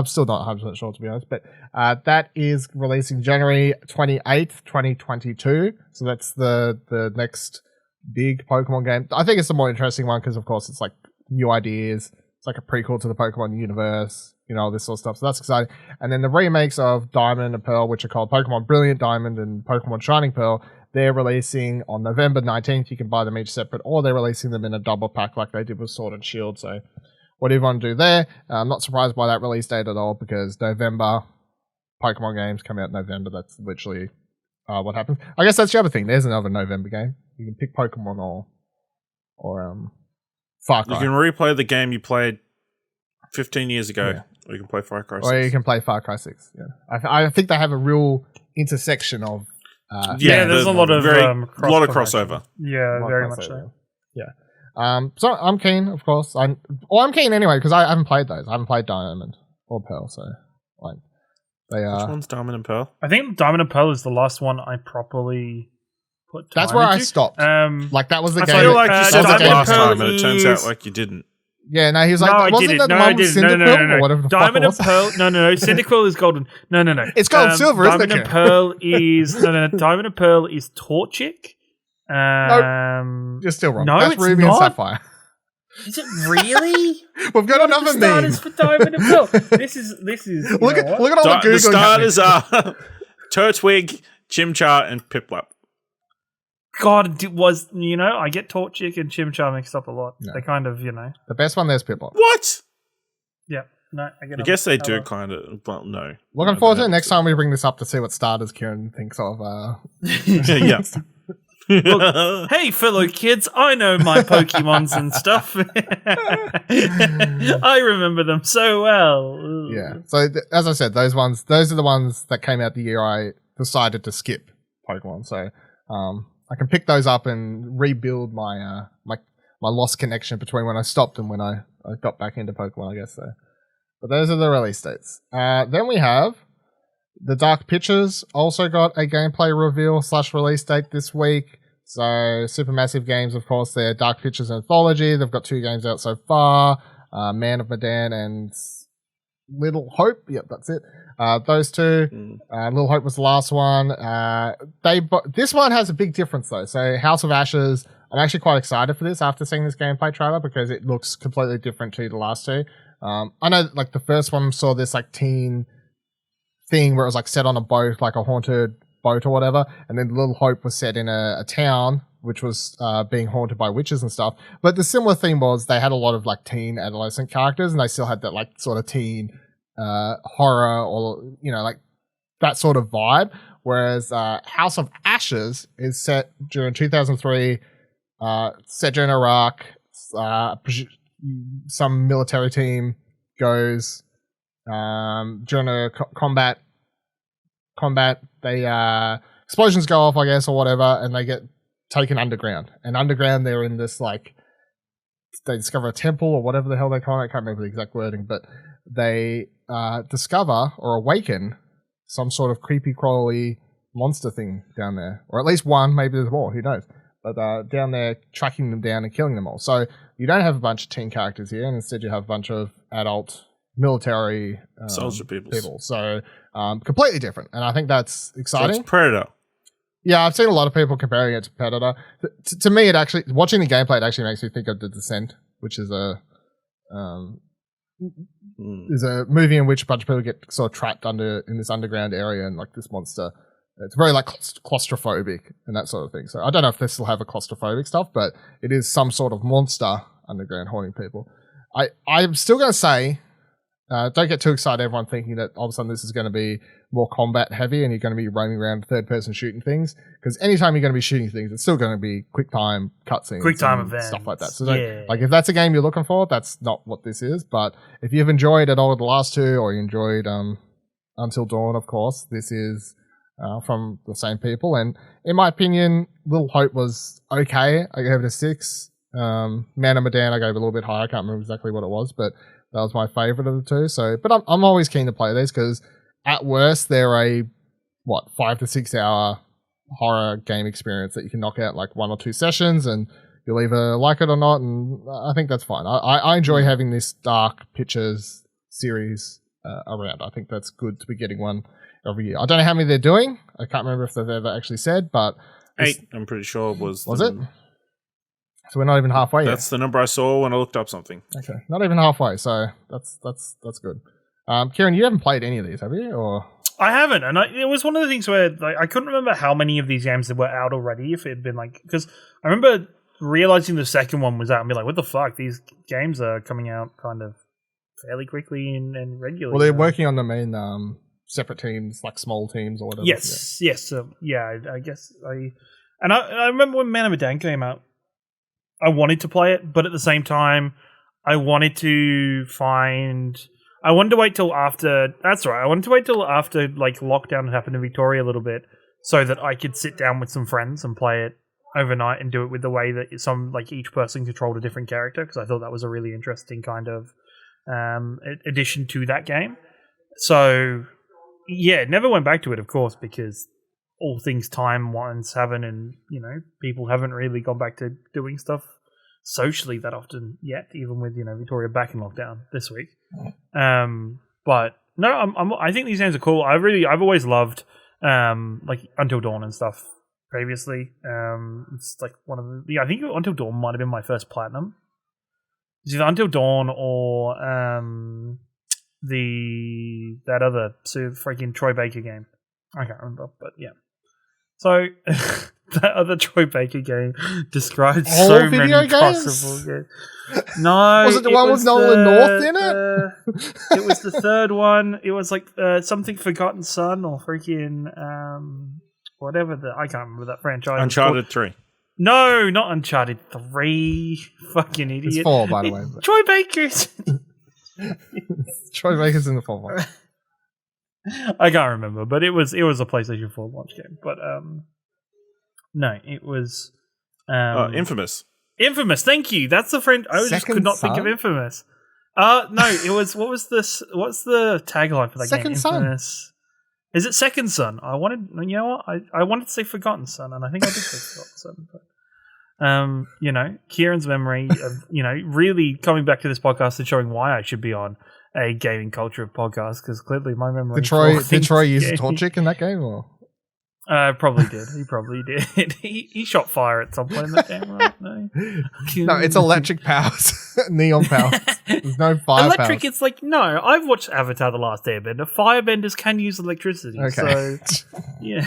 still not 100% sure, to be honest, but that is releasing January 28th, 2022. So that's the next big Pokemon game. I think it's the more interesting one because, of course, it's like new ideas. It's like a prequel to the Pokemon universe, all this sort of stuff. So that's exciting. And then the remakes of Diamond and Pearl, which are called Pokemon Brilliant Diamond and Pokemon Shining Pearl, they're releasing on November 19th. You can buy them each separate, or they're releasing them in a double pack like they did with Sword and Shield. So whatever you want to do there. I'm not surprised by that release date at all because November, Pokemon games come out in November. That's literally what happens. I guess that's the other thing. There's another November game. You can pick Pokemon or Far Cry. You can replay the game you played 15 years ago. Or you can play Far Cry 6. Or you can play Far Cry 6. Yeah. I think they have a real intersection of... there's a lot of crossover. Yeah, very much so. Yeah. So I'm keen, of course. I'm keen anyway because I haven't played those. I haven't played Diamond or Pearl, so they are. Which one's Diamond and Pearl? I think Diamond and Pearl is the last one I properly put time That's where into. I stopped. That was the game. I feel like you said that Diamond last and Pearl time, and it turns out like you didn't. Yeah, no, he was like, wasn't that the one with Cyndaquil or whatever the Diamond fuck it was? and Pearl, no, Cyndaquil is golden. No. It's gold and silver, isn't it? Diamond and Pearl is, Diamond and Pearl is Torchic. Nope, you're still wrong. No, that's it's Ruby not. and Sapphire. Is it really? We've got another the meme. starters for Diamond and Pearl. This is. Look at all the Googling. The starters are Turtwig, Chimchar, and Piplup. God, I get Torchic and Chimchar mixed up a lot. No. They kind of, The best one there's Piplup. What? Yeah, no, I guess they do kind of. Well, no. Looking forward to it next time we bring this up to see what starters Ciaran thinks of. Yeah. Look, hey, fellow kids, I know my Pokemons and stuff. I remember them so well. Yeah. So, as I said, those are the ones that came out the year I decided to skip Pokemon. So, I can pick those up and rebuild my my lost connection between when I stopped and when I got back into Pokemon, I guess. So, but those are the release dates. Then we have the Dark Pictures also got a gameplay reveal / release date this week. So Supermassive Games, of course, their Dark Pictures Anthology. They've got 2 games out so far, Man of Medan and Little Hope. Yep, that's it. Those 2. Little Hope was the last one. This one has a big difference though. So House of Ashes, I'm actually quite excited for this after seeing this gameplay trailer because it looks completely different to the last 2. I know like the first one saw this like teen thing where it was like set on a boat, like a haunted boat or whatever, and then Little Hope was set in a town which was being haunted by witches and stuff. But the similar theme was they had a lot of like teen adolescent characters and they still had that like sort of teen horror or like that sort of vibe, whereas House of Ashes is set during 2003, set during Iraq. Some military team goes during a combat they explosions go off, I guess, or whatever, and they get taken underground. And underground they're in this like they discover a temple or whatever the hell they call it. I can't remember the exact wording, but they discover or awaken some sort of creepy crawly monster thing down there. Or at least one, maybe there's more, who knows. But down there tracking them down and killing them all. So you don't have a bunch of teen characters here, and instead you have a bunch of adult military soldier people. So completely different, and I think that's exciting. So it's Predator. Yeah, I've seen a lot of people comparing it to Predator. To me, it actually watching the gameplay, it actually makes me think of The Descent, which is a movie in which a bunch of people get sort of trapped in this underground area, and like this monster. It's very like claustrophobic and that sort of thing. So I don't know if this will have a claustrophobic stuff, but it is some sort of monster underground haunting people. I'm still going to say, don't get too excited, everyone thinking that all of a sudden this is going to be more combat heavy and you're going to be roaming around third person shooting things. Because anytime you're going to be shooting things, it's still going to be quick time cutscenes, quick time events, stuff like that. So like if that's a game you're looking for, that's not what this is. But if you've enjoyed it all the last 2, or you enjoyed Until Dawn, of course, this is from the same people. And in my opinion, Little Hope was okay. I gave it a 6. Man of Medan, I gave it a little bit higher. I can't remember exactly what it was, but that was my favorite of the two. So, but I'm always keen to play these because at worst they're a 5 to 6 hour horror game experience that you can knock out like 1 or 2 sessions, and you'll either like it or not. And I think that's fine. I enjoy having this Dark Pictures series around. I think that's good to be getting one every year. I don't know how many they're doing. I can't remember if they've ever actually said, but 8. I'm pretty sure was it? So we're not even halfway yet. That's the number I saw when I looked up something. Okay, not even halfway. So that's good. Ciaran, you haven't played any of these, have you? Or I haven't, and it was one of the things where like, I couldn't remember how many of these games that were out already. If it had been like, because I remember realizing the second one was out and be like, "What the fuck? These games are coming out kind of fairly quickly and regularly." Well, they're working on them in separate teams, like small teams or whatever. Yes. I guess I remember when Man of Medan came out. I wanted to play it, but at the same time, I wanted to wait till after. That's right. I wanted to wait till after like lockdown had happened in Victoria a little bit, so that I could sit down with some friends and play it overnight and do it with the way that each person controlled a different character, because I thought that was a really interesting kind of addition to that game. So yeah, never went back to it, of course, because all things time-wise haven't, and people haven't really gone back to doing stuff socially that often yet, even with Victoria back in lockdown this week. But no, I think these games are cool. I've always loved like Until Dawn and stuff previously. It's like one of the I think Until Dawn might have been my first platinum. It's either Until Dawn or that other freaking Troy Baker game. I can't remember, but yeah. So that other Troy Baker game describes so many possible games. No, was it the one with Nolan North in it? It was the third one. It was like something Forgotten Son or freaking whatever I can't remember that franchise. Uncharted 3. No, not Uncharted 3. Fucking idiot. It's 4, by the way. But. Troy Baker's. Troy Baker's in the 4th one. I can't remember, but it was a PlayStation 4 launch game. But no, it was Infamous. Infamous, thank you. That's the friend. I just could not think of Infamous. No, it was what's the tagline for that Second game? Son. Infamous. Is it Second Son? I wanted to say Forgotten Son, and I think I did say Forgotten Son, but Ciaran's memory of really coming back to this podcast and showing why I should be on a gaming culture podcast, because clearly my memory. Did Troy use a torchic in that game? Or? Probably did. He probably did. He shot fire at some point in that game, right? No, no, it's electric powers, neon powers. There's no fire electric. powers. It's like no. I've watched Avatar: The Last Airbender. Firebenders can use electricity. Okay. So yeah.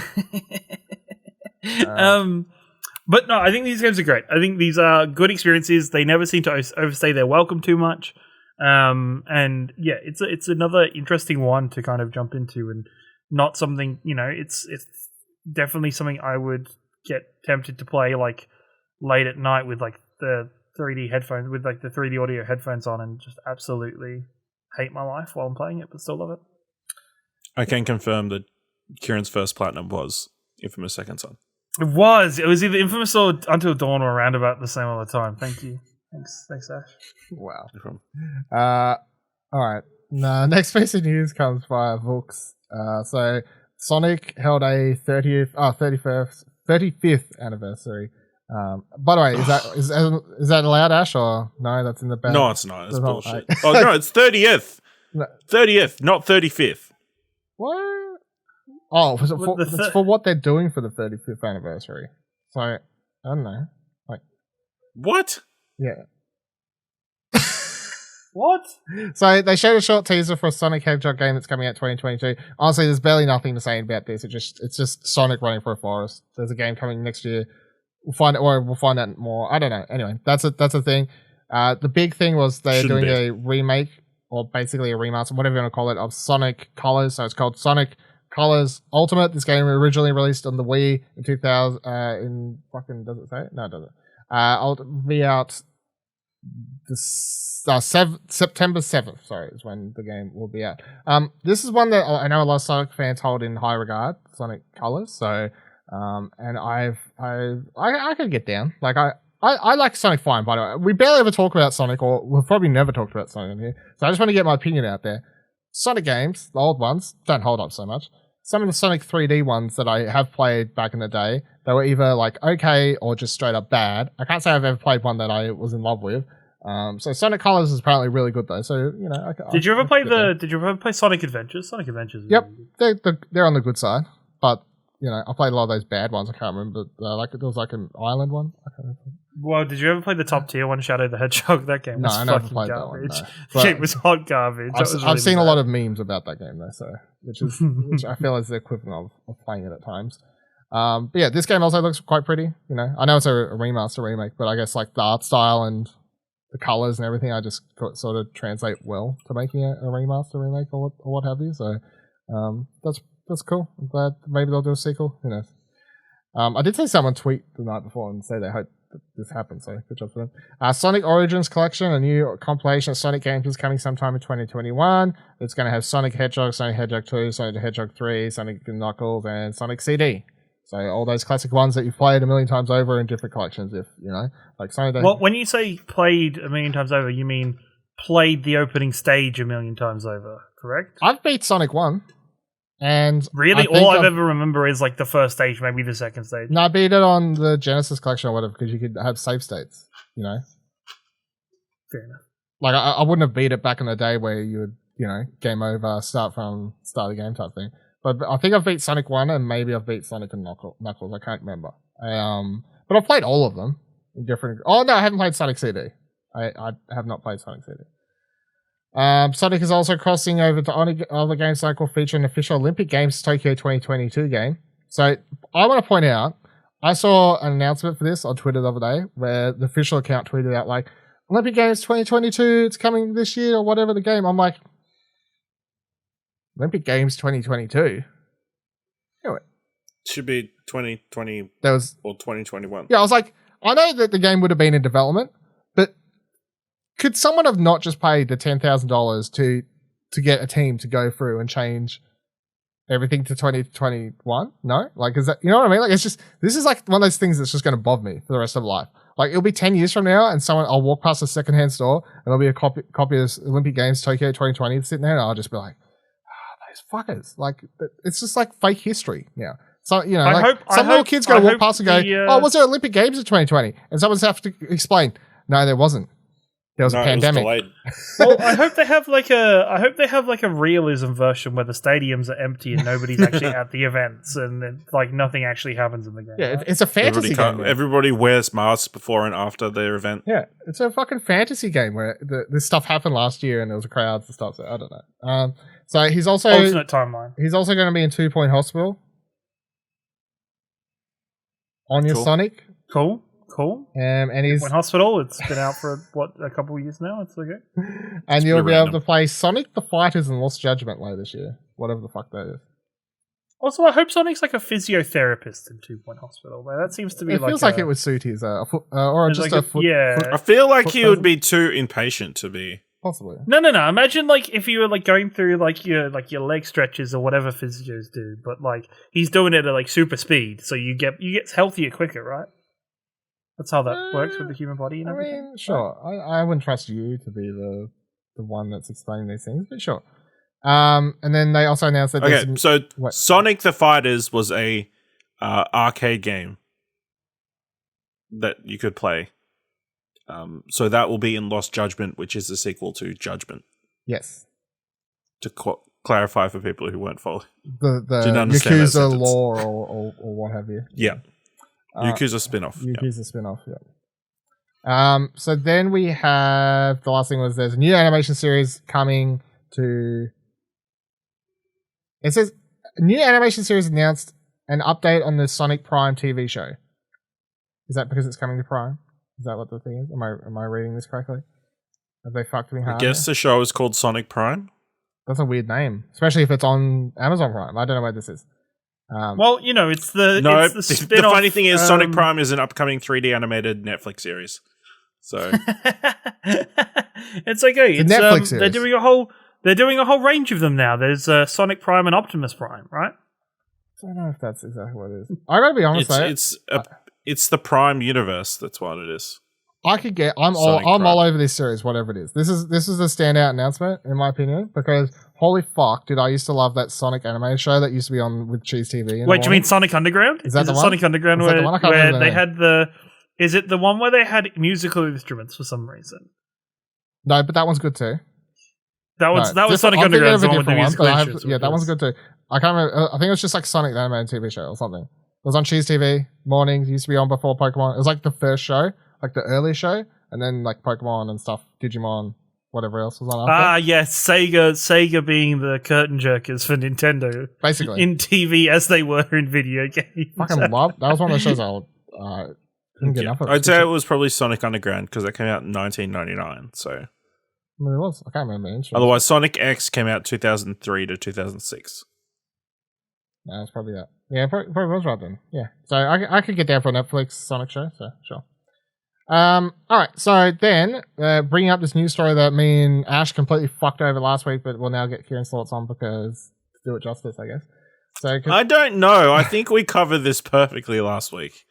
But no, I think these games are great. I think these are good experiences. They never seem to overstay their welcome too much. And yeah, it's another interesting one to kind of jump into, and not something, it's definitely something I would get tempted to play like late at night with like the 3D headphones, with like the 3D audio headphones on, and just absolutely hate my life while I'm playing it, but still love it. I can confirm that Ciaran's first platinum was Infamous Second Son. It was either Infamous or Until Dawn, or around about the same all the time. Thank you. Thanks, Ash. Wow. All right. Next piece of news comes via Vooks. So Sonic held a 35th anniversary. By the way, is that allowed, Ash, or no? That's in the band. No, it's not. It's bullshit. Oh no, it's 30th. No. 30th, not 35th. What? Oh, it's for what they're doing for the 35th anniversary. So I don't know. Like what? Yeah. What? So they showed a short teaser for a Sonic Hedgehog game that's coming out 2022. Honestly, there's barely nothing to say about this. It's just Sonic running for a forest. There's a game coming next year. We'll find out more. I don't know. Anyway, that's a thing. The big thing was they're doing a remake, or basically a remaster, whatever you want to call it, of Sonic Colors. So it's called Sonic Colors Ultimate. This game originally released on the Wii in 2000. In fucking, does it say it? No, it doesn't. I'll be out September 7th, sorry, is when the game will be out. This is one that I know a lot of Sonic fans hold in high regard, Sonic Colors. So, and I could get down. Like I like Sonic fine, by the way. We barely ever talk about Sonic, or we've probably never talked about Sonic in here. So I just want to get my opinion out there. Sonic games, the old ones, don't hold up so much. Some of the Sonic 3D ones that I have played back in the day, they were either like okay or just straight up bad. I can't say I've ever played one that I was in love with. So Sonic Colors is apparently really good though. So you know, did you ever play Sonic Adventures? Sonic Adventures. Yep, they're on the good side, but you know, I played a lot of those bad ones. I can't remember. Like there was like an island one. I can't remember. Well, did you ever play the top tier one, Shadow the Hedgehog? That game was I never fucking played garbage. that one. No. It was hot garbage. I've seen a lot of memes about that game though, so which I feel is the equivalent of playing it at times. But yeah, this game also looks quite pretty. You know, I know it's a remaster remake, but I guess like the art style and the colors and everything, I just thought sort of translate well to making a remaster remake or what have you. So that's cool. I'm glad maybe they'll do a sequel. Who knows? I did see someone tweet the night before and say they hope that this happens, so good job for them. Sonic Origins Collection, a new compilation of Sonic games, is coming sometime in 2021. It's going to have Sonic Hedgehog, Sonic Hedgehog 2, Sonic the Hedgehog 3, Sonic and Knuckles, and Sonic CD. So all those classic ones that you've played a million times over in different collections, if you know, like Sonic. Well, when you say played a million times over, you mean played the opening stage a million times over, correct? I've beat Sonic 1. And really, all I've ever remember is like the first stage, maybe the second stage. No, I beat it on the Genesis collection or whatever because you could have save states, you know. Fair enough. Like I wouldn't have beat it back in the day where you would, you know, game over, start from start of the game type thing. But I think I've beat Sonic 1 and maybe I've beat Sonic and Knuckles. I can't remember. But I've played all of them in different. Oh no, I haven't played Sonic CD. I have not played Sonic CD. Sonic is also crossing over to other games that will feature an official Olympic Games Tokyo 2022 game. So I want to point out, I saw an announcement for this on Twitter the other day where the official account tweeted out like, Olympic Games 2022, it's coming this year or whatever the game. I'm like, Olympic Games 2022? Anyway. Should be 2020 or 2021. Yeah, I was like, I know that the game would have been in development, but could someone have not just paid the $10,000 to get a team to go through and change everything to 2021? No? Like, is that, you know what I mean? Like, it's just, this is like one of those things that's just going to bother me for the rest of life. Like, it'll be 10 years from now and I'll walk past a secondhand store and there'll be a copy of Olympic Games Tokyo 2020 sitting there and I'll just be like, those fuckers. Like, it's just like fake history now. So, you know, some little kid's going to walk past and go, was there Olympic Games in 2020? And someone's have to explain, no, there wasn't. There was a pandemic. Well, I hope they have like a realism version where the stadiums are empty and nobody's actually at the events and then, like nothing actually happens in the game. Yeah, right? It's a fantasy game. Everybody wears masks before and after their event. Yeah, it's a fucking fantasy game where this stuff happened last year and there was crowds and stuff. So I don't know. So he's also alternate timeline. He's also going to be in 2 Point Hospital on your Sonic. Cool. And he's in hospital. It's been out for a couple of years now. It's okay. And you'll be able to play Sonic the Fighters and Lost Judgment later this year, whatever the fuck that is. Also, I hope Sonic's like a physiotherapist in 2 Point Hospital. That seems to be. It feels like it would suit his or just a foot. Yeah, I feel like he would be too impatient to be. Possibly. No. Imagine like if you were like going through like your leg stretches or whatever physios do, but like he's doing it at like super speed, so you get healthier quicker, right? That's how that works with the human body and everything. I mean, sure. I wouldn't trust you to be the one that's explaining these things, but sure. And then they also announced that. Okay, so Sonic the Fighters was a arcade game that you could play. So that will be in Lost Judgment, which is the sequel to Judgment. Yes. To clarify for people who weren't following. The Yakuza lore or what have you. Yeah. Yakuza spin-off. Yakuza spin-off, yeah. So then we have, the last thing was there's a new animation series coming to... It says, a new animation series announced an update on the Sonic Prime TV show. Is that because it's coming to Prime? Is that what the thing is? Am I reading this correctly? Have they fucked me hard? I guess the show is called Sonic Prime. That's a weird name, especially if it's on Amazon Prime. I don't know where this is. Well, you know, it's the spin-off. The funny thing is Sonic Prime is an upcoming 3D animated Netflix series. So it's okay. It's a Netflix series. They're doing a whole range of them now. There's Sonic Prime and Optimus Prime, right? I don't know if that's exactly what it is. I gotta be honest though. It's the Prime universe. That's what it is. I'm all over this series, whatever it is. This is a standout announcement in my opinion because holy fuck, did I used to love that Sonic anime show that used to be on with Cheese TV. Wait, do you mean Sonic Underground? Is that the one? Sonic Underground where they had the? Is it the one where they had musical instruments for some reason? No, but that one's good too. That was Sonic Underground. That one's good too. I can't remember. I think it was just like Sonic the Anime TV show or something. It was on Cheese TV mornings. Used to be on before Pokemon. It was like the first show, like the early show, and then like Pokemon and stuff, Digimon, whatever else was on after. Yes, Sega being the curtain jerkers for Nintendo, basically in TV as they were in video games. Fucking love that was one of those shows I couldn't get enough of. I'd say it was probably Sonic Underground because that came out in 1999. So it was. I can't remember. Otherwise, Sonic X came out 2003 to 2006. No, that's probably that. Yeah, probably was right then. Yeah, so I could get down for a Netflix Sonic show. So sure. All right. So then, bringing up this news story that me and Ash completely fucked over last week, but we'll now get Ciaran's thoughts on because to do it justice, I guess. So I don't know. I think we covered this perfectly last week.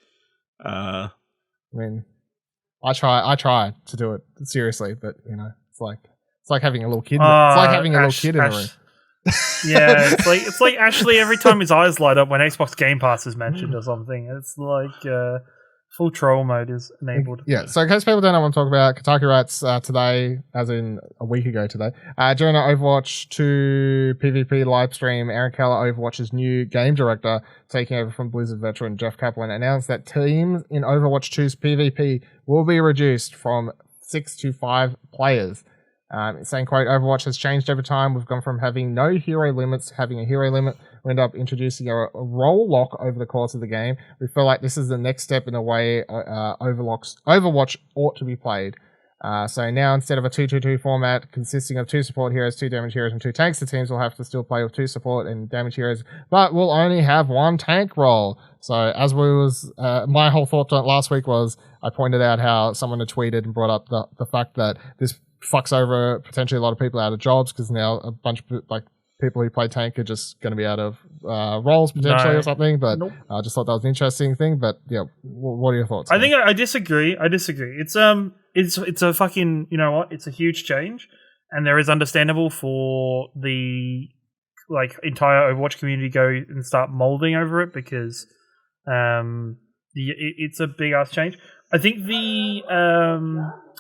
I mean, I try to do it seriously, but you know, it's like having a little kid. It's like having a little kid in the room. Yeah, it's like Ashley every time his eyes light up when Xbox Game Pass is mentioned or something. It's like full troll mode is enabled. Yeah, so in case people don't know what I'm talking about, Kotaku writes today, as in a week ago today, during an Overwatch 2 PvP live stream, Aaron Keller, Overwatch's new game director, taking over from Blizzard veteran Jeff Kaplan, announced that teams in Overwatch 2's PvP will be reduced from 6 to 5 players. Saying, quote, Overwatch has changed over time. We've gone from having no hero limits to having a hero limit. We end up introducing a role lock over the course of the game. We feel like this is the next step in the way Overwatch ought to be played. So now instead of a 2-2-2 format consisting of 2 support heroes, 2 damage heroes, and 2 tanks, the teams will have to still play with 2 support and damage heroes, but will only have 1 tank role. So as my whole thought on it last week was I pointed out how someone had tweeted and brought up the fact that this fucks over potentially a lot of people out of jobs because now a bunch of people who play tank are just going to be out of roles potentially or something. But I just thought that was an interesting thing. But yeah, what are your thoughts? I think I disagree. It's a fucking, you know what? It's a huge change, and there is understandable for the entire Overwatch community go and start molding over it because it's a big ass change. I think the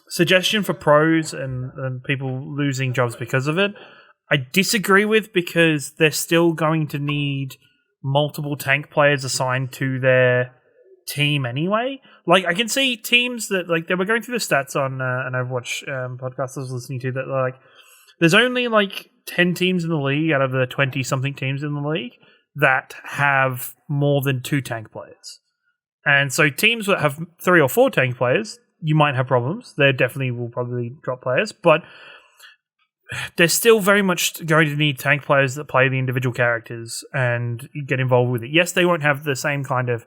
suggestion for pros and people losing jobs because of it, I disagree with because they're still going to need multiple tank players assigned to their team anyway. Like, I can see teams that, they were going through the stats on an Overwatch podcast I was listening to that, there's only, 10 teams in the league out of the 20-something teams in the league that have more than 2 tank players. And so teams that have 3 or 4 tank players, you might have problems. They definitely will probably drop players, but they're still very much going to need tank players that play the individual characters and get involved with it. Yes, they won't have the same kind of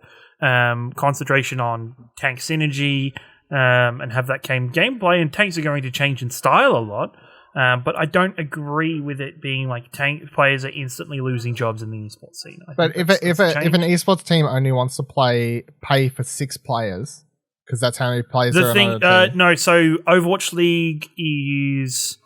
concentration on tank synergy and have that gameplay, and tanks are going to change in style a lot, but I don't agree with it being tank players are instantly losing jobs in the esports scene. But if an esports team only wants to pay for 6 players, because that's how many players there are on a team. No, so Overwatch League is,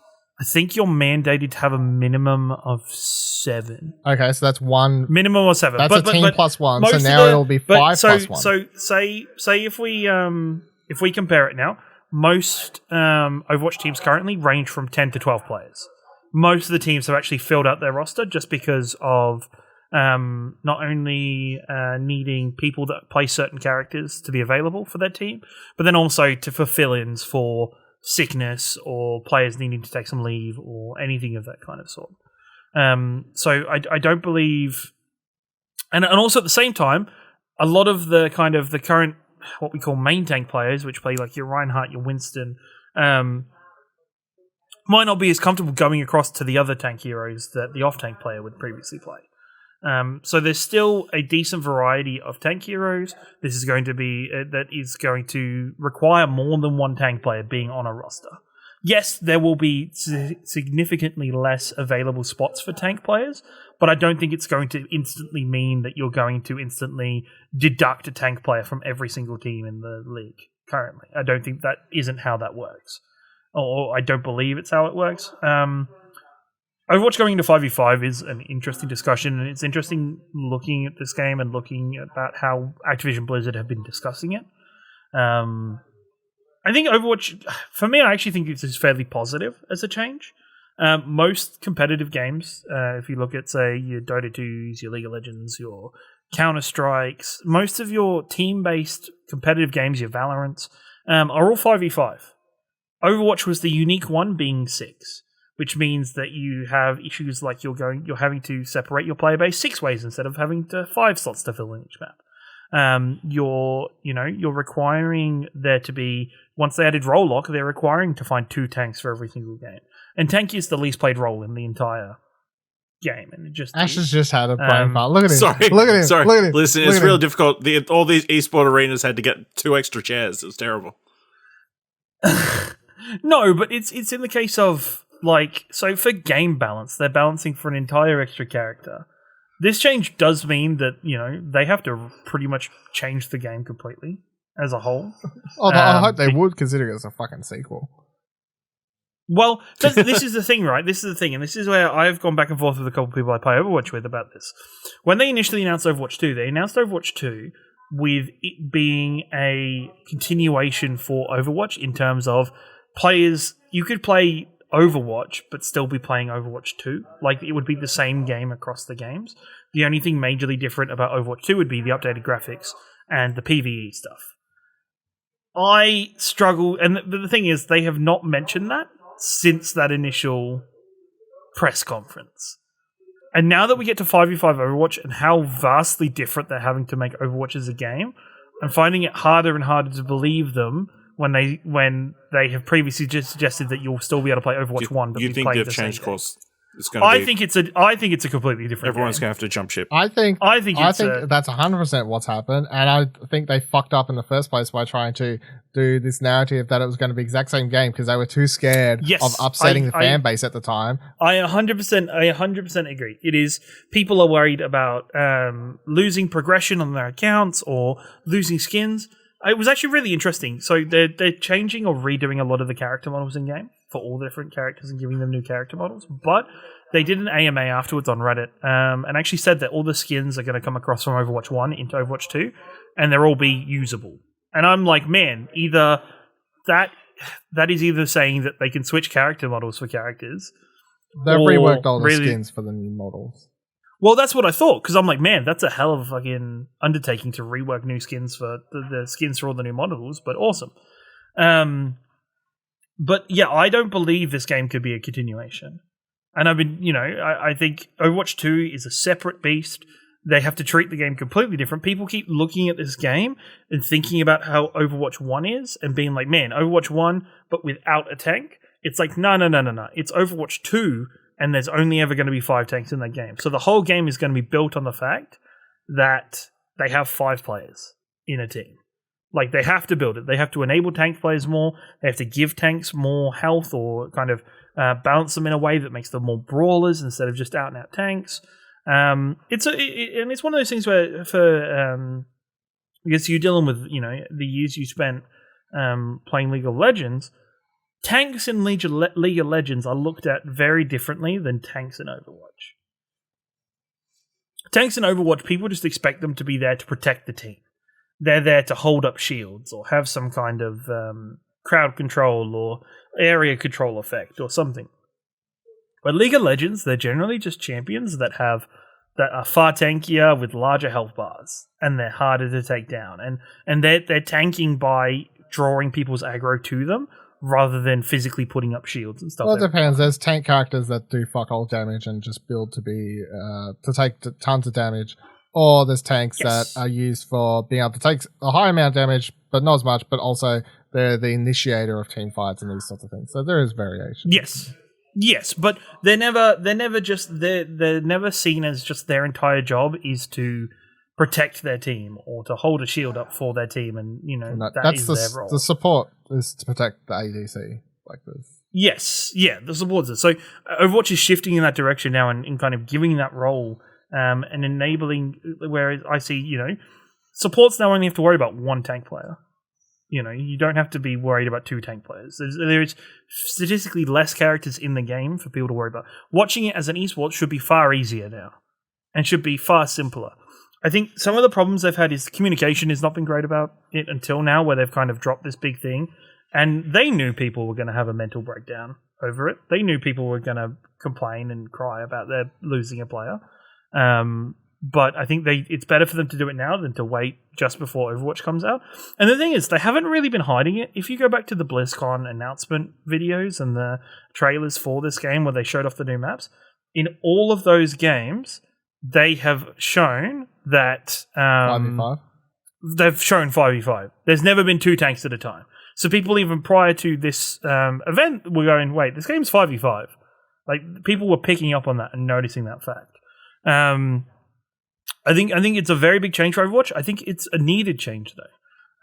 I think you're mandated to have a minimum of 7. Okay, so that's 1 minimum of 7. That's a team plus 1. So now it'll be 5 plus 1. So say if we compare it now, most Overwatch teams currently range from 10 to 12 players. Most of the teams have actually filled out their roster just because of not only needing people that play certain characters to be available for their team, but then also to fulfill ins for sickness or players needing to take some leave or anything of that kind of sort. So I don't believe, and also at the same time, a lot of the kind of the current what we call main tank players, which play your Reinhardt, your Winston, might not be as comfortable going across to the other tank heroes that the off tank player would previously play. So there's still a decent variety of tank heroes. This is going to be that is going to require more than one tank player being on a roster. Yes, there will be significantly less available spots for tank players, but I don't think it's going to instantly mean that you're going to instantly deduct a tank player from every single team in the league currently. I don't think that isn't how that works. Or I don't believe it's how it works. Overwatch going into 5v5 is an interesting discussion, and it's interesting looking at this game and looking about how Activision Blizzard have been discussing it. I think Overwatch, for me, I actually think this is fairly positive as a change. Most competitive games, if you look at, say, your Dota 2s, your League of Legends, your Counter-Strikes, most of your team-based competitive games, your Valorants, are all 5v5. Overwatch was the unique one, being 6, which means that you have issues like you're having to separate your player base 6 ways instead of having 5 slots to fill in each map. You're requiring there to be, once they added role lock, they're requiring to find 2 tanks for every single game. And tank is the least played role in the entire game. And it just Ash has just had a brain fart. Look at him. Sorry. Look at him. Sorry. Look at him. Listen, Look it's at really him. difficult. All these esport arenas had to get 2 extra chairs. It was terrible. No, but it's in the case of, like, so for game balance, they're balancing for an entire extra character. This change does mean that, they have to pretty much change the game completely as a whole. I hope they would, considering it's a fucking sequel. Well, this is the thing, right? This is the thing, and this is where I've gone back and forth with a couple of people I play Overwatch with about this. When they initially announced Overwatch 2, they announced Overwatch 2 with it being a continuation for Overwatch in terms of players. You could play Overwatch but still be playing Overwatch 2. Like, it would be the same game across the games. The only thing majorly different about Overwatch 2 would be the updated graphics and the PvE stuff. I struggle, and the thing is, they have not mentioned that since that initial press conference. And now that we get to 5v5 Overwatch and how vastly different they're having to make Overwatch as a game, I'm finding it harder and harder to believe them when they have previously just suggested that you'll still be able to play Overwatch 1. But you think they've changed course? I think it's a completely different. Everyone's game. going to have to jump ship. I think that's 100% what's happened, and I think they fucked up in the first place by trying to do this narrative that it was going to be the exact same game because they were too scared of upsetting the fan base at the time. I 100% agree. It is, people are worried about losing progression on their accounts or losing skins. It was actually really interesting. So they're changing or redoing a lot of the character models in game for all the different characters and giving them new character models. But they did an AMA afterwards on Reddit and actually said that all the skins are going to come across from Overwatch 1 into Overwatch 2 and they'll all be usable. And I'm like, man, either that is either saying that they can switch character models for characters. They've reworked all the skins for the new models. Well, that's what I thought, because I'm like, man, that's a hell of a fucking undertaking to rework new skins for the skins for all the new models, but awesome. But yeah, I don't believe this game could be a continuation. And I've been, I think Overwatch 2 is a separate beast. They have to treat the game completely different. People keep looking at this game and thinking about how Overwatch 1 is and being like, man, Overwatch 1, but without a tank. It's like, no. It's Overwatch 2, and there's only ever going to be 5 tanks in that game. So the whole game is going to be built on the fact that they have 5 players in a team. Like, they have to build it. They have to enable tank players more. They have to give tanks more health or kind of balance them in a way that makes them more brawlers instead of just out-and-out tanks. It's one of those things where because you're dealing with, the years you spent playing League of Legends, tanks in League of Legends are looked at very differently than tanks in Overwatch. Tanks in Overwatch, people just expect them to be there to protect the team. They're there to hold up shields or have some kind of crowd control or area control effect or something. But League of Legends, they're generally just champions that are far tankier with larger health bars, and they're harder to take down. And they're tanking by drawing people's aggro to them, rather than physically putting up shields and stuff. Well, it depends. There's tank characters that do fuck all damage and just build to be to take tons of damage, or there's tanks that are used for being able to take a high amount of damage, but not as much. But also they're the initiator of team fights and these sorts of things. So there is variation. Yes, but they're never seen as just their entire job is to protect their team or to hold a shield up for their team, and that's their role. The support is to protect the ADC like this. Yes, yeah, the support's it. So Overwatch is shifting in that direction now and kind of giving that role and enabling. Whereas I see, supports now only have to worry about one tank player. You don't have to be worried about two tank players. There's statistically less characters in the game for people to worry about. Watching it as an esport should be far easier now and should be far simpler. I think some of the problems they've had is communication has not been great about it until now, where they've kind of dropped this big thing. And they knew people were going to have a mental breakdown over it. They knew people were going to complain and cry about their losing a player. But I think it's better for them to do it now than to wait just before Overwatch comes out. And the thing is, they haven't really been hiding it. If you go back to the BlizzCon announcement videos and the trailers for this game where they showed off the new maps, in all of those games, they have shown that 5v5? They've shown 5v5. There's never been two tanks at a time. So people even prior to this event were going, wait, this game's 5v5. Like, people were picking up on that and noticing that fact. I think it's a very big change for Overwatch. I think it's a needed change, though.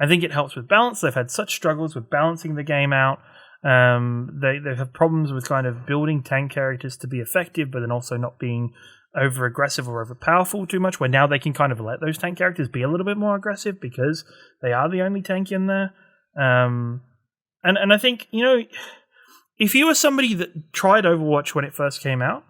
I think it helps with balance. They've had such struggles with balancing the game out. They have problems with kind of building tank characters to be effective, but then also not being over aggressive or over powerful too much, where now they can kind of let those tank characters be a little bit more aggressive because they are the only tank in there. And I think, if you were somebody that tried Overwatch when it first came out,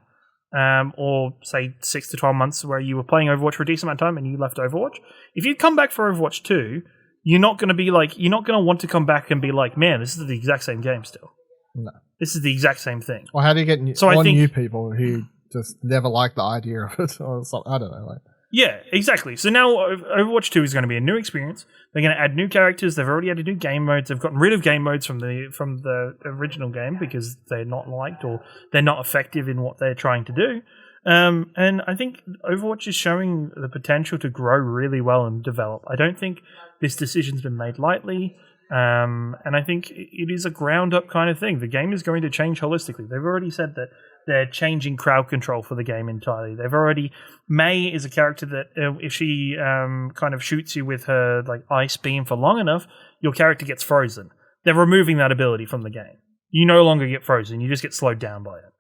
or say 6 to 12 months where you were playing Overwatch for a decent amount of time and you left Overwatch, if you come back for Overwatch 2, you're not going to want to come back and be like, man, this is the exact same game still. No. This is the exact same thing. Well, how do you get new people who just never like the idea of it or something? I don't know. Yeah, exactly. So now Overwatch 2 is going to be a new experience. They're going to add new characters. They've already added new game modes. They've gotten rid of game modes from the original game because they're not liked or they're not effective in what they're trying to do. And I think Overwatch is showing the potential to grow really well and develop. I don't think this decision's been made lightly. And I think it is a ground-up kind of thing. The game is going to change holistically. They've already said that they're changing crowd control for the game entirely. Mei is a character that if she kind of shoots you with her ice beam for long enough, your character gets frozen. They're removing that ability from the game. You no longer get frozen. You just get slowed down by it.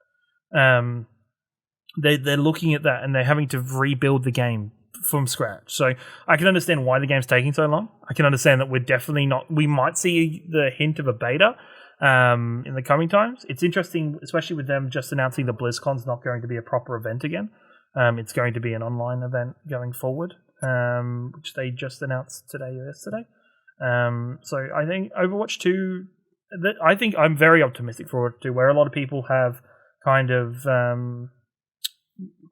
They're looking at that and they're having to rebuild the game from scratch. So I can understand why the game's taking so long. I can understand that we might see the hint of a beta in the coming times. It's interesting, especially with them just announcing that BlizzCon's not going to be a proper event again. It's going to be an online event going forward, which they just announced today or yesterday. So I think Overwatch 2, I think I'm very optimistic for it too, where a lot of people have kind of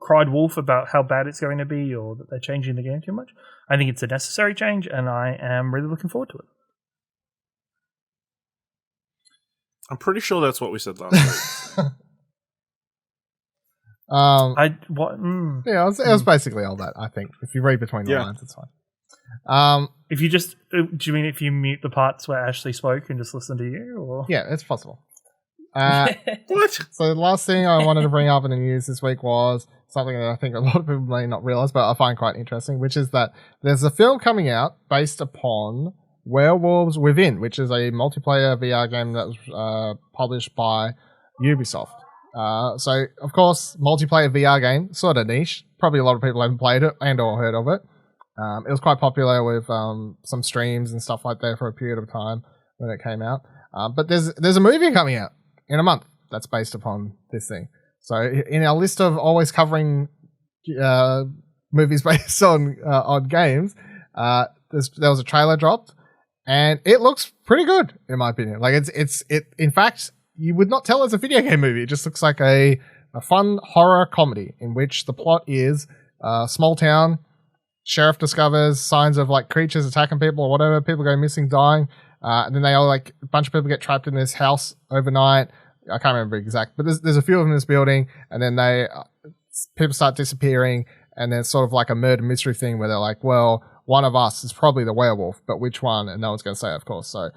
cried wolf about how bad it's going to be or that they're changing the game too much. I think it's a necessary change and I am really looking forward to it. I'm pretty sure that's what we said last week. Yeah, it was basically all that, I think. If you read between the lines, it's fine. If you just, do you mean if you mute the parts where Ashley spoke and just listen to you? Or? Yeah, it's possible. What? So the last thing I wanted to bring up in the news this week was something that I think a lot of people may not realize, but I find quite interesting, which is that there's a film coming out based upon Werewolves Within, which is a multiplayer VR game that was published by Ubisoft. So, of course, multiplayer VR game, sort of niche. Probably a lot of people haven't played it and or heard of it. It was quite popular with some streams and stuff like that for a period of time when it came out. But there's a movie coming out in a month that's based upon this thing. So in our list of always covering movies based on games, there was a trailer dropped, and it looks pretty good in my opinion. Like it in fact, you would not tell it's a video game movie. It just looks like a fun horror comedy in which the plot is a small town, sheriff discovers signs of creatures attacking people or whatever, people go missing, dying, and then they all a bunch of people get trapped in this house overnight. I can't remember exact, but there's a few of them in this building, and then people start disappearing, and then it's sort of like a murder mystery thing where they're like, well, one of us is probably the werewolf, but which one? And no one's going to say it, of course. So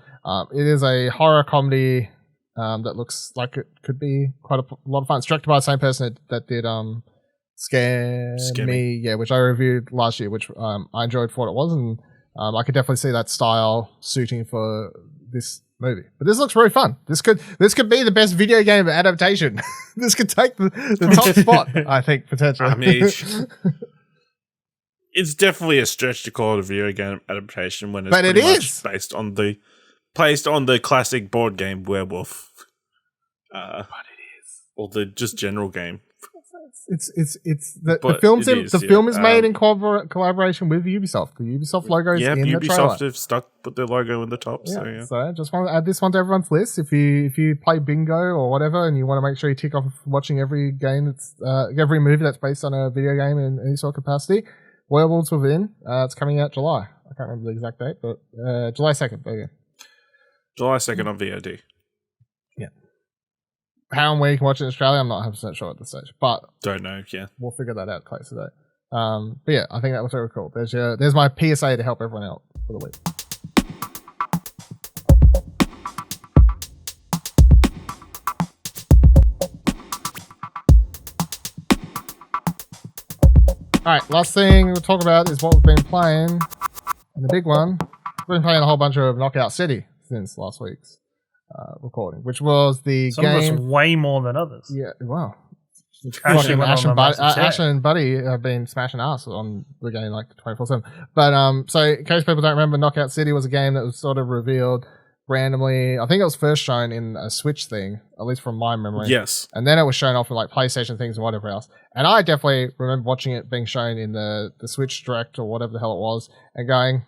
it is a horror comedy that looks like it could be quite a lot of fun. It's directed by the same person that did Scare Me, yeah, which I reviewed last year, which I enjoyed for what it was, and I could definitely see that style suiting for this movie. But this looks really fun. This could be the best video game adaptation. This could take the top spot, I think, potentially. I mean, it's definitely a stretch to call it a video game adaptation when it's pretty much based on the classic board game Werewolf. But it is, or the just general game. The film is made in collaboration with Ubisoft. The Ubisoft logo is in the trailer. Ubisoft have put their logo in the top. So I just want to add this one to everyone's list. If you play bingo or whatever, and you want to make sure you tick off watching every game that's every movie that's based on a video game in any sort of capacity, Werewolves Within. It's coming out July. I can't remember the exact date, but July 2nd. There you go. July 2nd on VOD. Yeah. How and where you can watch it in Australia, I'm not 100% sure at this stage, but don't know. Yeah, we'll figure that out closer today. But yeah, I think that was very cool. There's my PSA to help everyone out for the week. All right, last thing we'll talk about is what we've been playing, and the big one. We've been playing a whole bunch of Knockout City since last week's recording, which was the Some game. of us way more than others. Yeah, wow. Ash and Buddy have been smashing ass on the game like 24/7. But so in case people don't remember, Knockout City was a game that was sort of revealed randomly. I think it was first shown in a Switch thing, at least from my memory. Yes. And then it was shown off in like PlayStation things and whatever else. And I definitely remember watching it being shown in the Switch Direct or whatever the hell it was and going,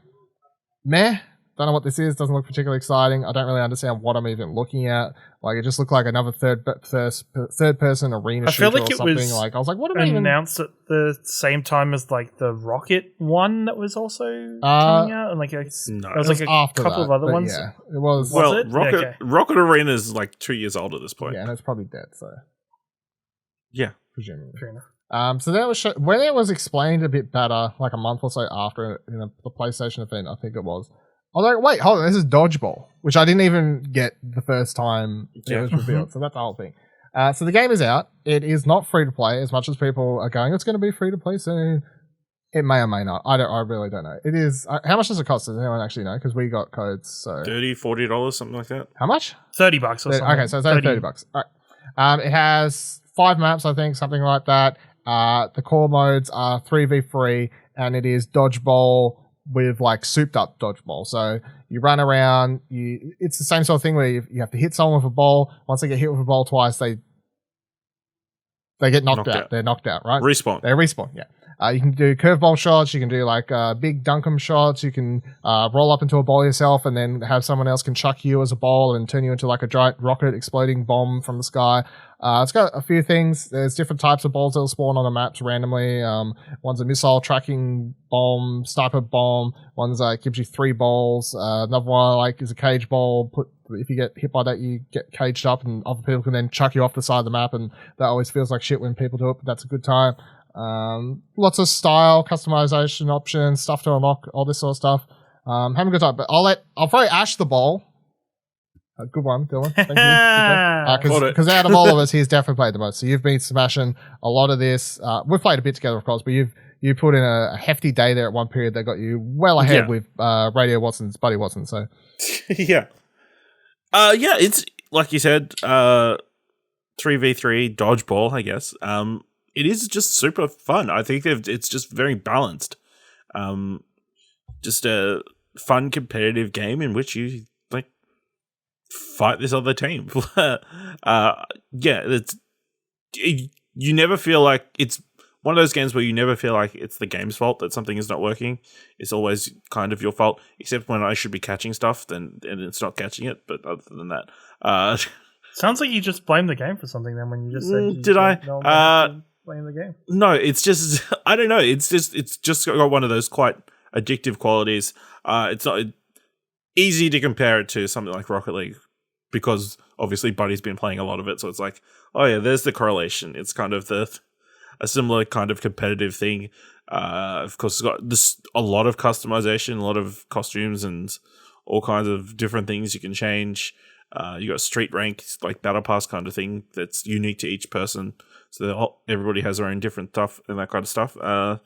meh. Don't know what this is. Doesn't look particularly exciting. I don't really understand what I'm even looking at. Like, it just looked like another third person arena shooter like or something. Was like, I was like, what am I even... announced at the same time as like the Rocket one that was also coming out, and like there was like a couple of other ones. Yeah, it was. Well, Rocket Arena is like 2 years old at this point. Yeah, and it's probably dead. So yeah, presumably. Fair enough. So that was when it was explained a bit better, like a month or so after the PlayStation event, I think it was. I was like, wait, hold on, this is Dodgeball, which I didn't even get the first time it was revealed. So that's the whole thing. So the game is out. It is not free to play, as much as people are going, it's going to be free to play soon. It may or may not. I really don't know. It is. How much does it cost? Does anyone actually know? Because we got codes. So $30, $40, something like that. How much? $30 or something. Okay, so it's only $30. All right. It has 5 maps, I think, something like that. The core modes are 3v3, and it is Dodgeball with like souped up dodgeball. So you run around, it's the same sort of thing where you have to hit someone with a ball. Once they get hit with a ball twice, they get knocked out. They're knocked out, right? Respawn. They respawn, yeah. You can do curveball shots, you can do like big dunkum shots, you can roll up into a ball yourself and then have someone else can chuck you as a ball and turn you into like a giant rocket exploding bomb from the sky. It's got a few things. There's different types of balls that will spawn on the maps randomly. One's a missile tracking bomb, sniper bomb. One's gives you 3 balls. Another one like is a cage ball. If you get hit by that, you get caged up, and other people can then chuck you off the side of the map, and that always feels like shit when people do it, but that's a good time. Lots of style, customization options, stuff to unlock, all this sort of stuff. Having a good time, but I'll throw Ash the ball. A good one, Dylan. Thank you. Because out of all of us, he's definitely played the most. So you've been smashing a lot of this. We've played a bit together, of course, but you put in a hefty day there at one period that got you well ahead with Radio Watson's Buddy Watson. So yeah, it's like you said, 3v3 dodgeball, I guess. It is just super fun. I think it's just very balanced. Just a fun competitive game in which you like fight this other team. You never feel like it's one of those games where you never feel like it's the game's fault that something is not working. It's always kind of your fault, except when I should be catching stuff, and it's not catching it. But other than that, sounds like you just blamed the game for something. Then when you just said, did I? Playing the game. No, it's just I don't know. It's just got one of those quite addictive qualities. It's not easy to compare it to something like Rocket League because obviously Buddy's been playing a lot of it, so it's like, oh yeah, there's the correlation. It's kind of a similar kind of competitive thing. Of course, it's got a lot of customization, a lot of costumes, and all kinds of different things you can change. You got street rank, like battle pass kind of thing that's unique to each person. So everybody has their own different stuff and that kind of stuff. I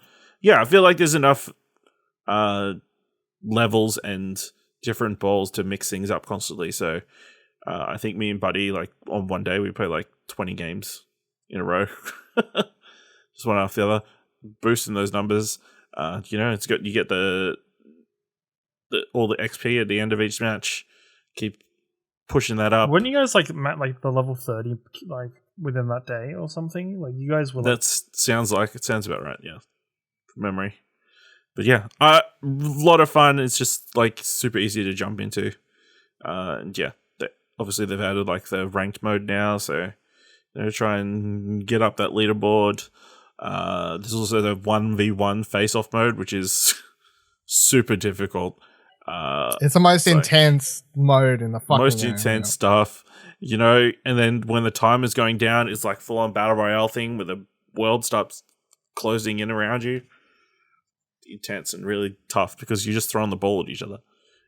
feel like there's enough levels and different balls to mix things up constantly. So I think me and Buddy, like on one day, we play like 20 games in a row, just one after the other, boosting those numbers. It's good. You get the all the XP at the end of each match. Keep pushing that up. Wouldn't you guys like the level 30 like within that day or something? Like you guys were. That sounds about right. Yeah, from memory. But yeah, a lot of fun. It's just like super easy to jump into. And yeah, obviously they've added like the ranked mode now, so try and get up that leaderboard. There's also the 1v1 face-off mode, which is super difficult. It's the most intense mode in the fucking most game, intense stuff, and then when the time is going down, it's like full-on battle royale thing where the world starts closing in around you. Intense and really tough because you're just throwing the ball at each other.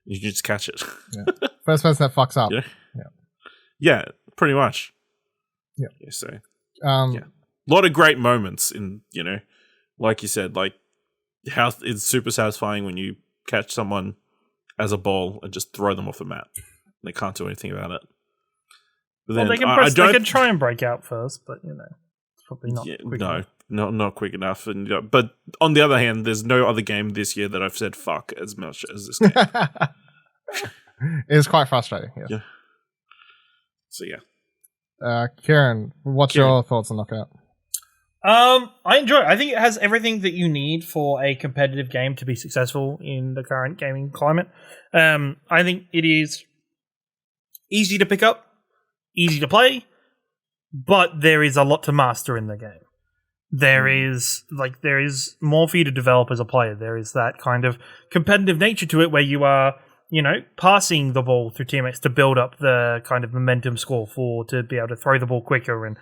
You can just catch it. Yeah. First person that fucks up. Yeah, pretty much. Yeah. So, a lot of great moments in, like you said, like how it's super satisfying when you catch someone as a ball and just throw them off the map. They can't do anything about it. But well, then, they can try and break out first, but it's probably not. Quick enough. Not quick enough. And but on the other hand, there's no other game this year that I've said fuck as much as this game. It's quite frustrating. Yeah. So Ciaran, what's your thoughts on Knockout? I enjoy it. I think it has everything that you need for a competitive game to be successful in the current gaming climate. I think it is easy to pick up, easy to play, but there is a lot to master in the game. There is more for you to develop as a player. There is that kind of competitive nature to it where you are, passing the ball through teammates to build up the kind of momentum score to be able to throw the ball quicker and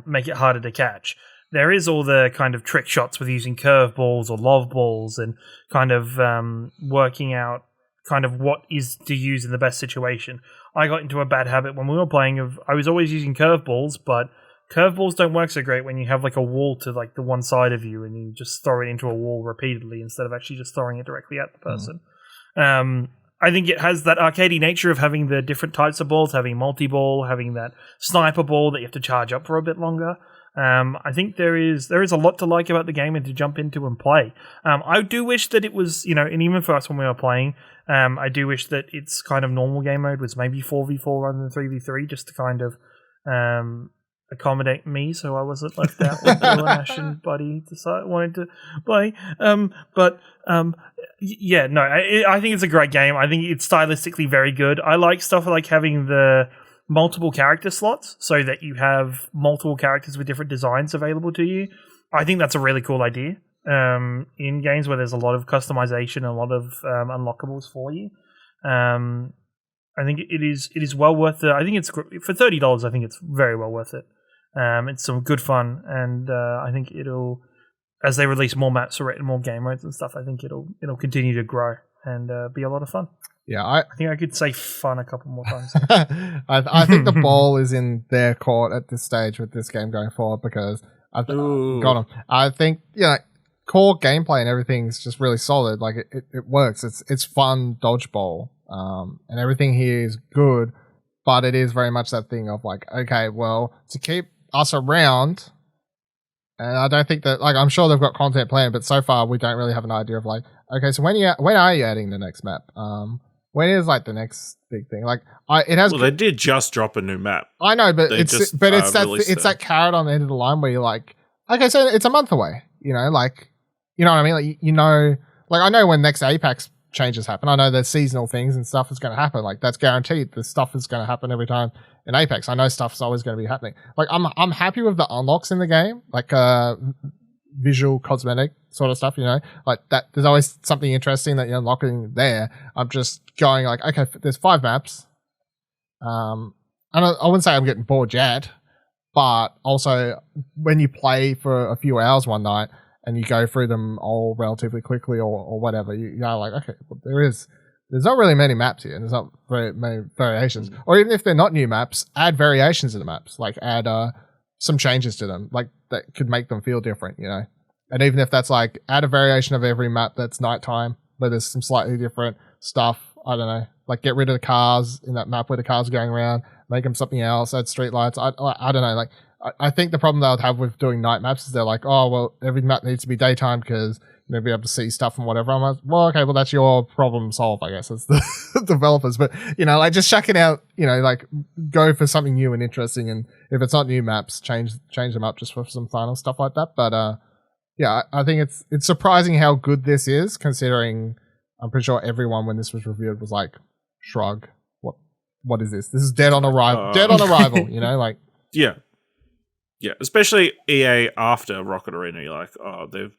make it harder to catch. There is all the kind of trick shots with using curve balls or lob balls and kind of working out kind of what is to use in the best situation. I got into a bad habit when we were playing I was always using curve balls, but curveballs don't work so great when you have like a wall to like the one side of you and you just throw it into a wall repeatedly instead of actually just throwing it directly at the person. I think it has that arcadey nature of having the different types of balls, having multi-ball, having that sniper ball that you have to charge up for a bit longer. I think there is a lot to like about the game and to jump into and play. I do wish that it was, and even for us when we were playing, I do wish that its kind of normal game mode was maybe 4v4 rather than 3v3 just to kind of accommodate me so I wasn't left out when Bill and Ash and Buddy wanted to play. I think it's a great game. I think it's stylistically very good. I like stuff like having the multiple character slots so that you have multiple characters with different designs available to you. I think that's a really cool idea in games where there's a lot of customization and a lot of unlockables for you. I think it is well worth it. I think it's for $30. I think it's very well worth it. It's some good fun, and I think it'll, as they release more maps or more game modes and stuff, I think it'll continue to grow and be a lot of fun. Yeah, I think I could say fun a couple more times. I think the ball is in their court at this stage with this game going forward because I've got them. I think core gameplay and everything's just really solid. Like it works. It's fun dodgeball. And everything here is good, but it is very much that thing of like, okay, well, to keep us around, and I don't think that, like, I'm sure they've got content planned, but so far we don't really have an idea of like, okay, so when are you adding the next map? When is like the next big thing? Like, they did just drop a new map. I know, but it's that carrot on the end of the line where you're like, okay, so it's a month away, like, you know what I mean? Like, like I know when next Apex changes happen. I know there's seasonal things and stuff is going to happen. Like that's guaranteed. The stuff is going to happen every time in Apex. I know stuff's always going to be happening. Like I'm happy with the unlocks in the game, like visual cosmetic sort of stuff. Like that. There's always something interesting that you're unlocking there. I'm just going like, okay, there's 5 maps. I wouldn't say I'm getting bored yet, but also when you play for a few hours one night and you go through them all relatively quickly or whatever, you're like, okay, well, there is there's not really many maps here, and there's not very many variations. Or even if they're not new maps, add variations to the maps, like add some changes to them, like that could make them feel different, you know. And even if that's like add a variation of every map that's nighttime, but there's some slightly different stuff. I don't know, like get rid of the cars in that map where the cars are going around, make them something else, add streetlights. I don't know, like I think the problem they would have with doing night maps is they're like, oh well, every map needs to be daytime because you'll be able to see stuff and whatever. I'm like, well, okay, well that's your problem solved, I guess. It's the developers, but you know, like just chuck it out. You know, like go for something new and interesting, and if it's not new maps, change them up just for some fun or stuff like that. But yeah, I think it's surprising how good this is, considering I'm pretty sure everyone when this was reviewed was like, shrug. What is this? This is dead on arrival. Dead on arrival. You know, like yeah. Especially EA after Rocket Arena, you're like, oh, they've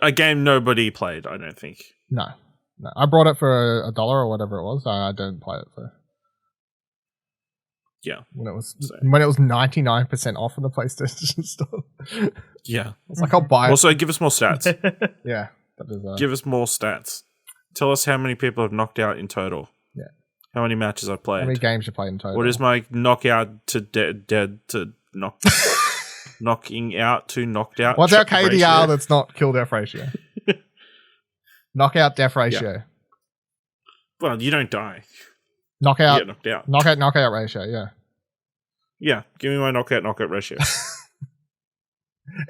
a game nobody played. I don't think. No. I brought it for $1 or whatever it was. I didn't play it for. Yeah, when it was 99% off in the PlayStation store. Yeah, I was like, I'll buy it. Also, give us more stats. Yeah, that is, give us more stats. Tell us how many people have knocked out in total. Yeah, how many matches I've played. How many games you played in total. What is my knockout to dead to knock? Knocking out to knocked out. What's our KDR ratio? That's not kill death ratio? Knockout death ratio. Yeah. Well, you don't die. Knockout. You get knocked out. Knockout ratio. Yeah. Yeah. Give me my knockout ratio.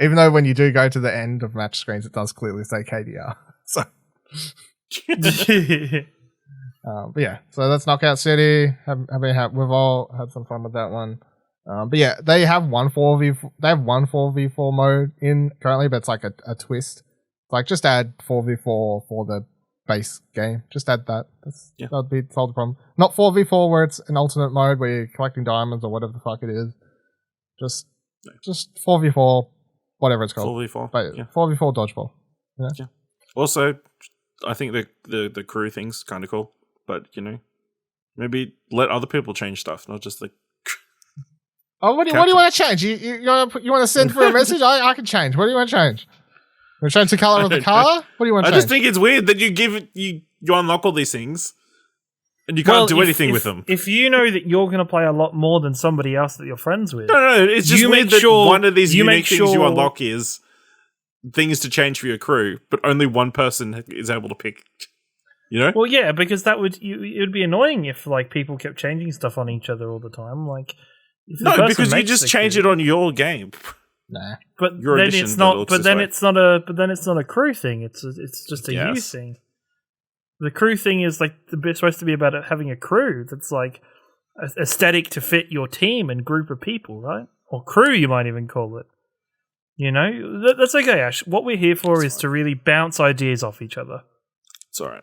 Even though when you do go to the end of match screens, it does clearly say KDR. So. But yeah, so that's Knockout City. We've all had some fun with that one. But yeah, they have one 4v4 mode in currently, but it's like a twist. Like just add 4v4 for the base game. Just add that. That'd be solve the problem. Not 4v4 where it's an alternate mode where you're collecting diamonds or whatever the fuck it is. Just 4v4, whatever it's called. 4v4. But 4v4 dodgeball. Yeah. Also, I think the crew thing's kind of cool, but you know, maybe let other people change stuff, not just like. Oh, what do you want to change? You want to send for a message? I can change. What do you want to change? Want to change the color of the car? What do you want to change? I just think it's weird that you unlock all these things and you can't do anything with them. If you know that you're going to play a lot more than somebody else that you're friends with. No, it's just weird that one of these unique things you unlock is things to change for your crew, but only one person is able to pick. You know? Well, yeah, because it would be annoying if like people kept changing stuff on each other all the time. Like, no, because you just change it on your game. Nah, but then it's not. But then it's not a. But then it's not a crew thing. It's just a you thing. The crew thing is like supposed to be about having a crew that's like aesthetic to fit your team and group of people, right? Or crew, you might even call it. You know, that's okay, Ash. What we're here for is to really bounce ideas off each other. It's all right.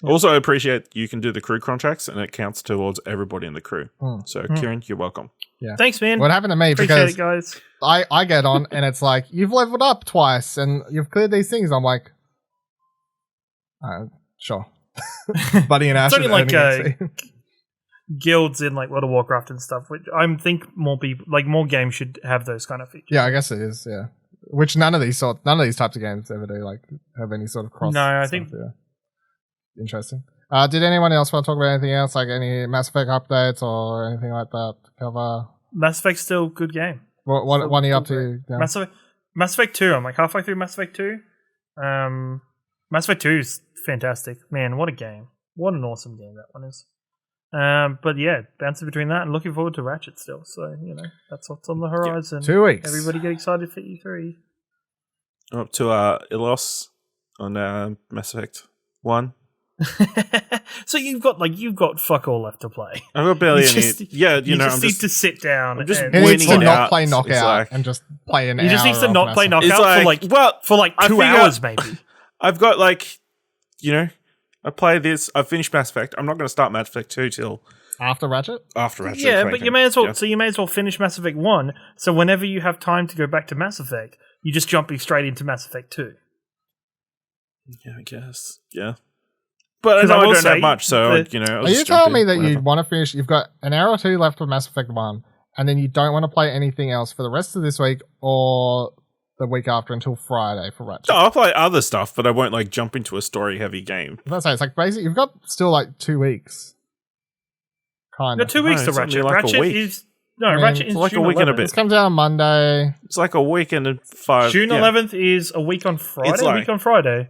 Also, I appreciate you can do the crew contracts and it counts towards everybody in the crew. So, Ciaran, you're welcome. Yeah. Thanks, man. What happened to me? Appreciate because it, guys. I get on and it's like, you've leveled up twice and you've cleared these things. I'm like, sure. Buddy and Ash. It's only like guilds in like World of Warcraft and stuff, which I think more people, like more games should have those kind of features. Yeah, I guess it is, yeah. Which none of these types of games ever do, like, have any sort of cross. No, I stuff, think... Yeah. Interesting. Did anyone else want to talk about anything else, like any Mass Effect updates or anything like that to cover? Mass Effect's still a good game. What are you up to? Yeah. Mass Effect 2. I'm like halfway through Mass Effect 2. Mass Effect 2 is fantastic. Man, what a game. What an awesome game that one is. But yeah, bouncing between that and looking forward to Ratchet still. So, you know, that's what's on the horizon. 2 weeks. Everybody get excited for E3. Up to Ilos on Mass Effect 1. So you've got fuck all left to play. I've got barely any. Yeah, you need to sit down. I'm just he needs to not play Knockout and just play an hour. He just needs to not play Knockout for like 2 hours maybe. I've got like, you know, I play this. I've finished Mass Effect. I'm not going to start Mass Effect 2 till after Ratchet. Yeah, but you may as well. Yeah. So you may as well finish Mass Effect 1. So whenever you have time to go back to Mass Effect, you just jump straight into Mass Effect 2. Yeah, I guess. Yeah. But I don't have much, so, you know... Are you telling me that you want to finish... You've got an hour or two left of Mass Effect 1, and then you don't want to play anything else for the rest of this week, or the week after until Friday for Ratchet. No, I'll play other stuff, but I won't like jump into a story-heavy game. That's it's like basically you've got still like 2 weeks. Kind No, of. 2 weeks to it's only Ratchet. like a Ratchet week. is no, mean, Ratchet it's is like June a week and a 11th. bit. This comes out on Monday. It's like a weekend and 5. June yeah. 11th is a week on Friday. It's A like- week on Friday.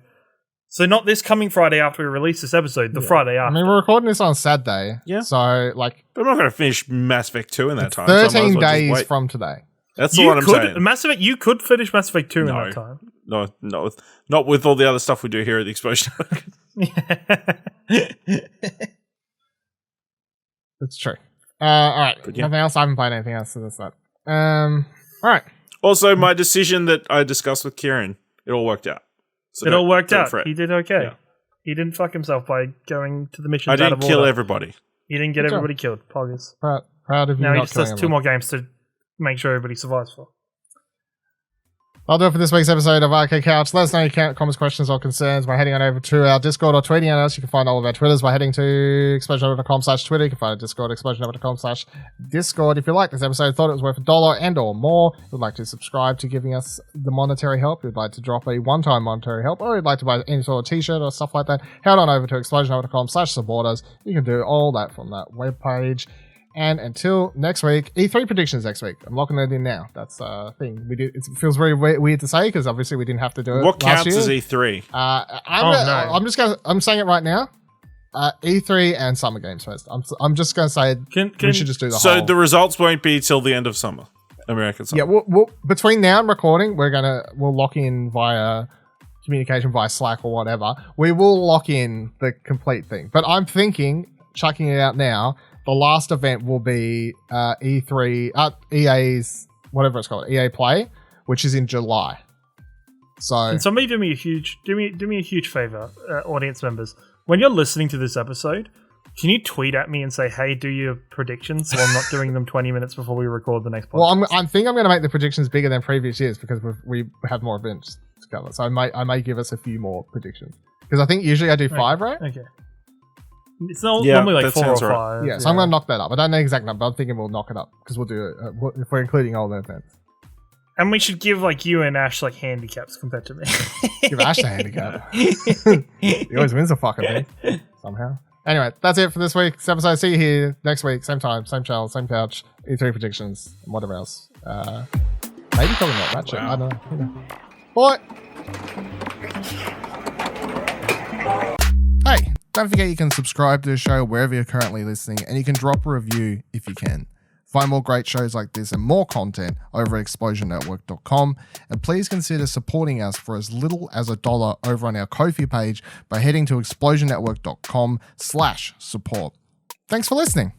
So not this coming Friday after we release this episode. The Friday I after. mean, we're recording this on Saturday. Yeah. So like But I'm not going to finish Mass Effect 2 in that time. so I might as 13 well just days wait. from today. That's you what I'm could saying. Mass Effect. You could finish Mass Effect 2 in No. that time. No, not with all the other stuff we do here at the Explosion. It's true. All right. But yeah. Nothing else. I haven't played anything else. So that's that. All right. Also, my decision that I discussed with Ciaran, it all worked out. So It all worked don't out. fret. He did okay. Yeah. He didn't fuck himself by going to the missions I out didn't of kill order. everybody. He didn't get Good job. everybody killed. Poggers. Proud of you. Now he not just has killing 2 everyone. more games to make sure everybody survives for. I'll do it for this week's episode of Arcade Couch. Let us know your comments, questions, or concerns by heading on over to our Discord or tweeting at us. You can find all of our Twitters by heading to explosionhour.com/Twitter. You can find our Discord, explosionhour.com/Discord. If you like this episode, thought it was worth $1 and or more, would like to subscribe to giving us the monetary help, you'd like to drop a one-time monetary help, or you'd like to buy any sort of t-shirt or stuff like that, head on over to explosionhour.com/supporters. You can do all that from that webpage. And until next week, E3 predictions next week. I'm locking it in now. That's a thing. We did. It feels very weird to say because obviously we didn't have to do it What last counts year. as E3? I'm saying it right now. E3 and Summer Games Fest. I'm just going to say we should just do the So whole. the results won't be till the end of summer, American summer. Yeah, we'll between now and recording, we'll lock in via communication via Slack or whatever. We will lock in the complete thing. But I'm thinking, chucking it out now. The last event will be E3, EA's, whatever it's called, EA Play, which is in July. So, Can somebody do me a huge favor, audience members? When you're listening to this episode, can you tweet at me and say, "Hey, do your predictions"? So I'm not doing them 20 minutes before we record the next podcast. well, I'm going to make the predictions bigger than previous years because we have more events to cover. So I may give us a few more predictions because I think usually I do 5, right? Okay. It's normally like that 4 or sounds right. 5. Yeah, so I'm going to knock that up. I don't know the exact number. I'm thinking we'll knock it up because we'll do it if we're including all the events. And we should give like you and Ash like handicaps compared to me. Give Ash the handicap. He always wins a fucking thing somehow. Anyway, that's it for this week's episode. See you here next week, same time, same channel, same couch, E3 predictions, and whatever else. Maybe talking about that shit. I don't know. You know. Bye. Hey, don't forget you can subscribe to the show wherever you're currently listening, and you can drop a review if you can. Find more great shows like this and more content over at explosionnetwork.com, and please consider supporting us for as little as $1 over on our Ko-fi page by heading to explosionnetwork.com/support. Thanks for listening.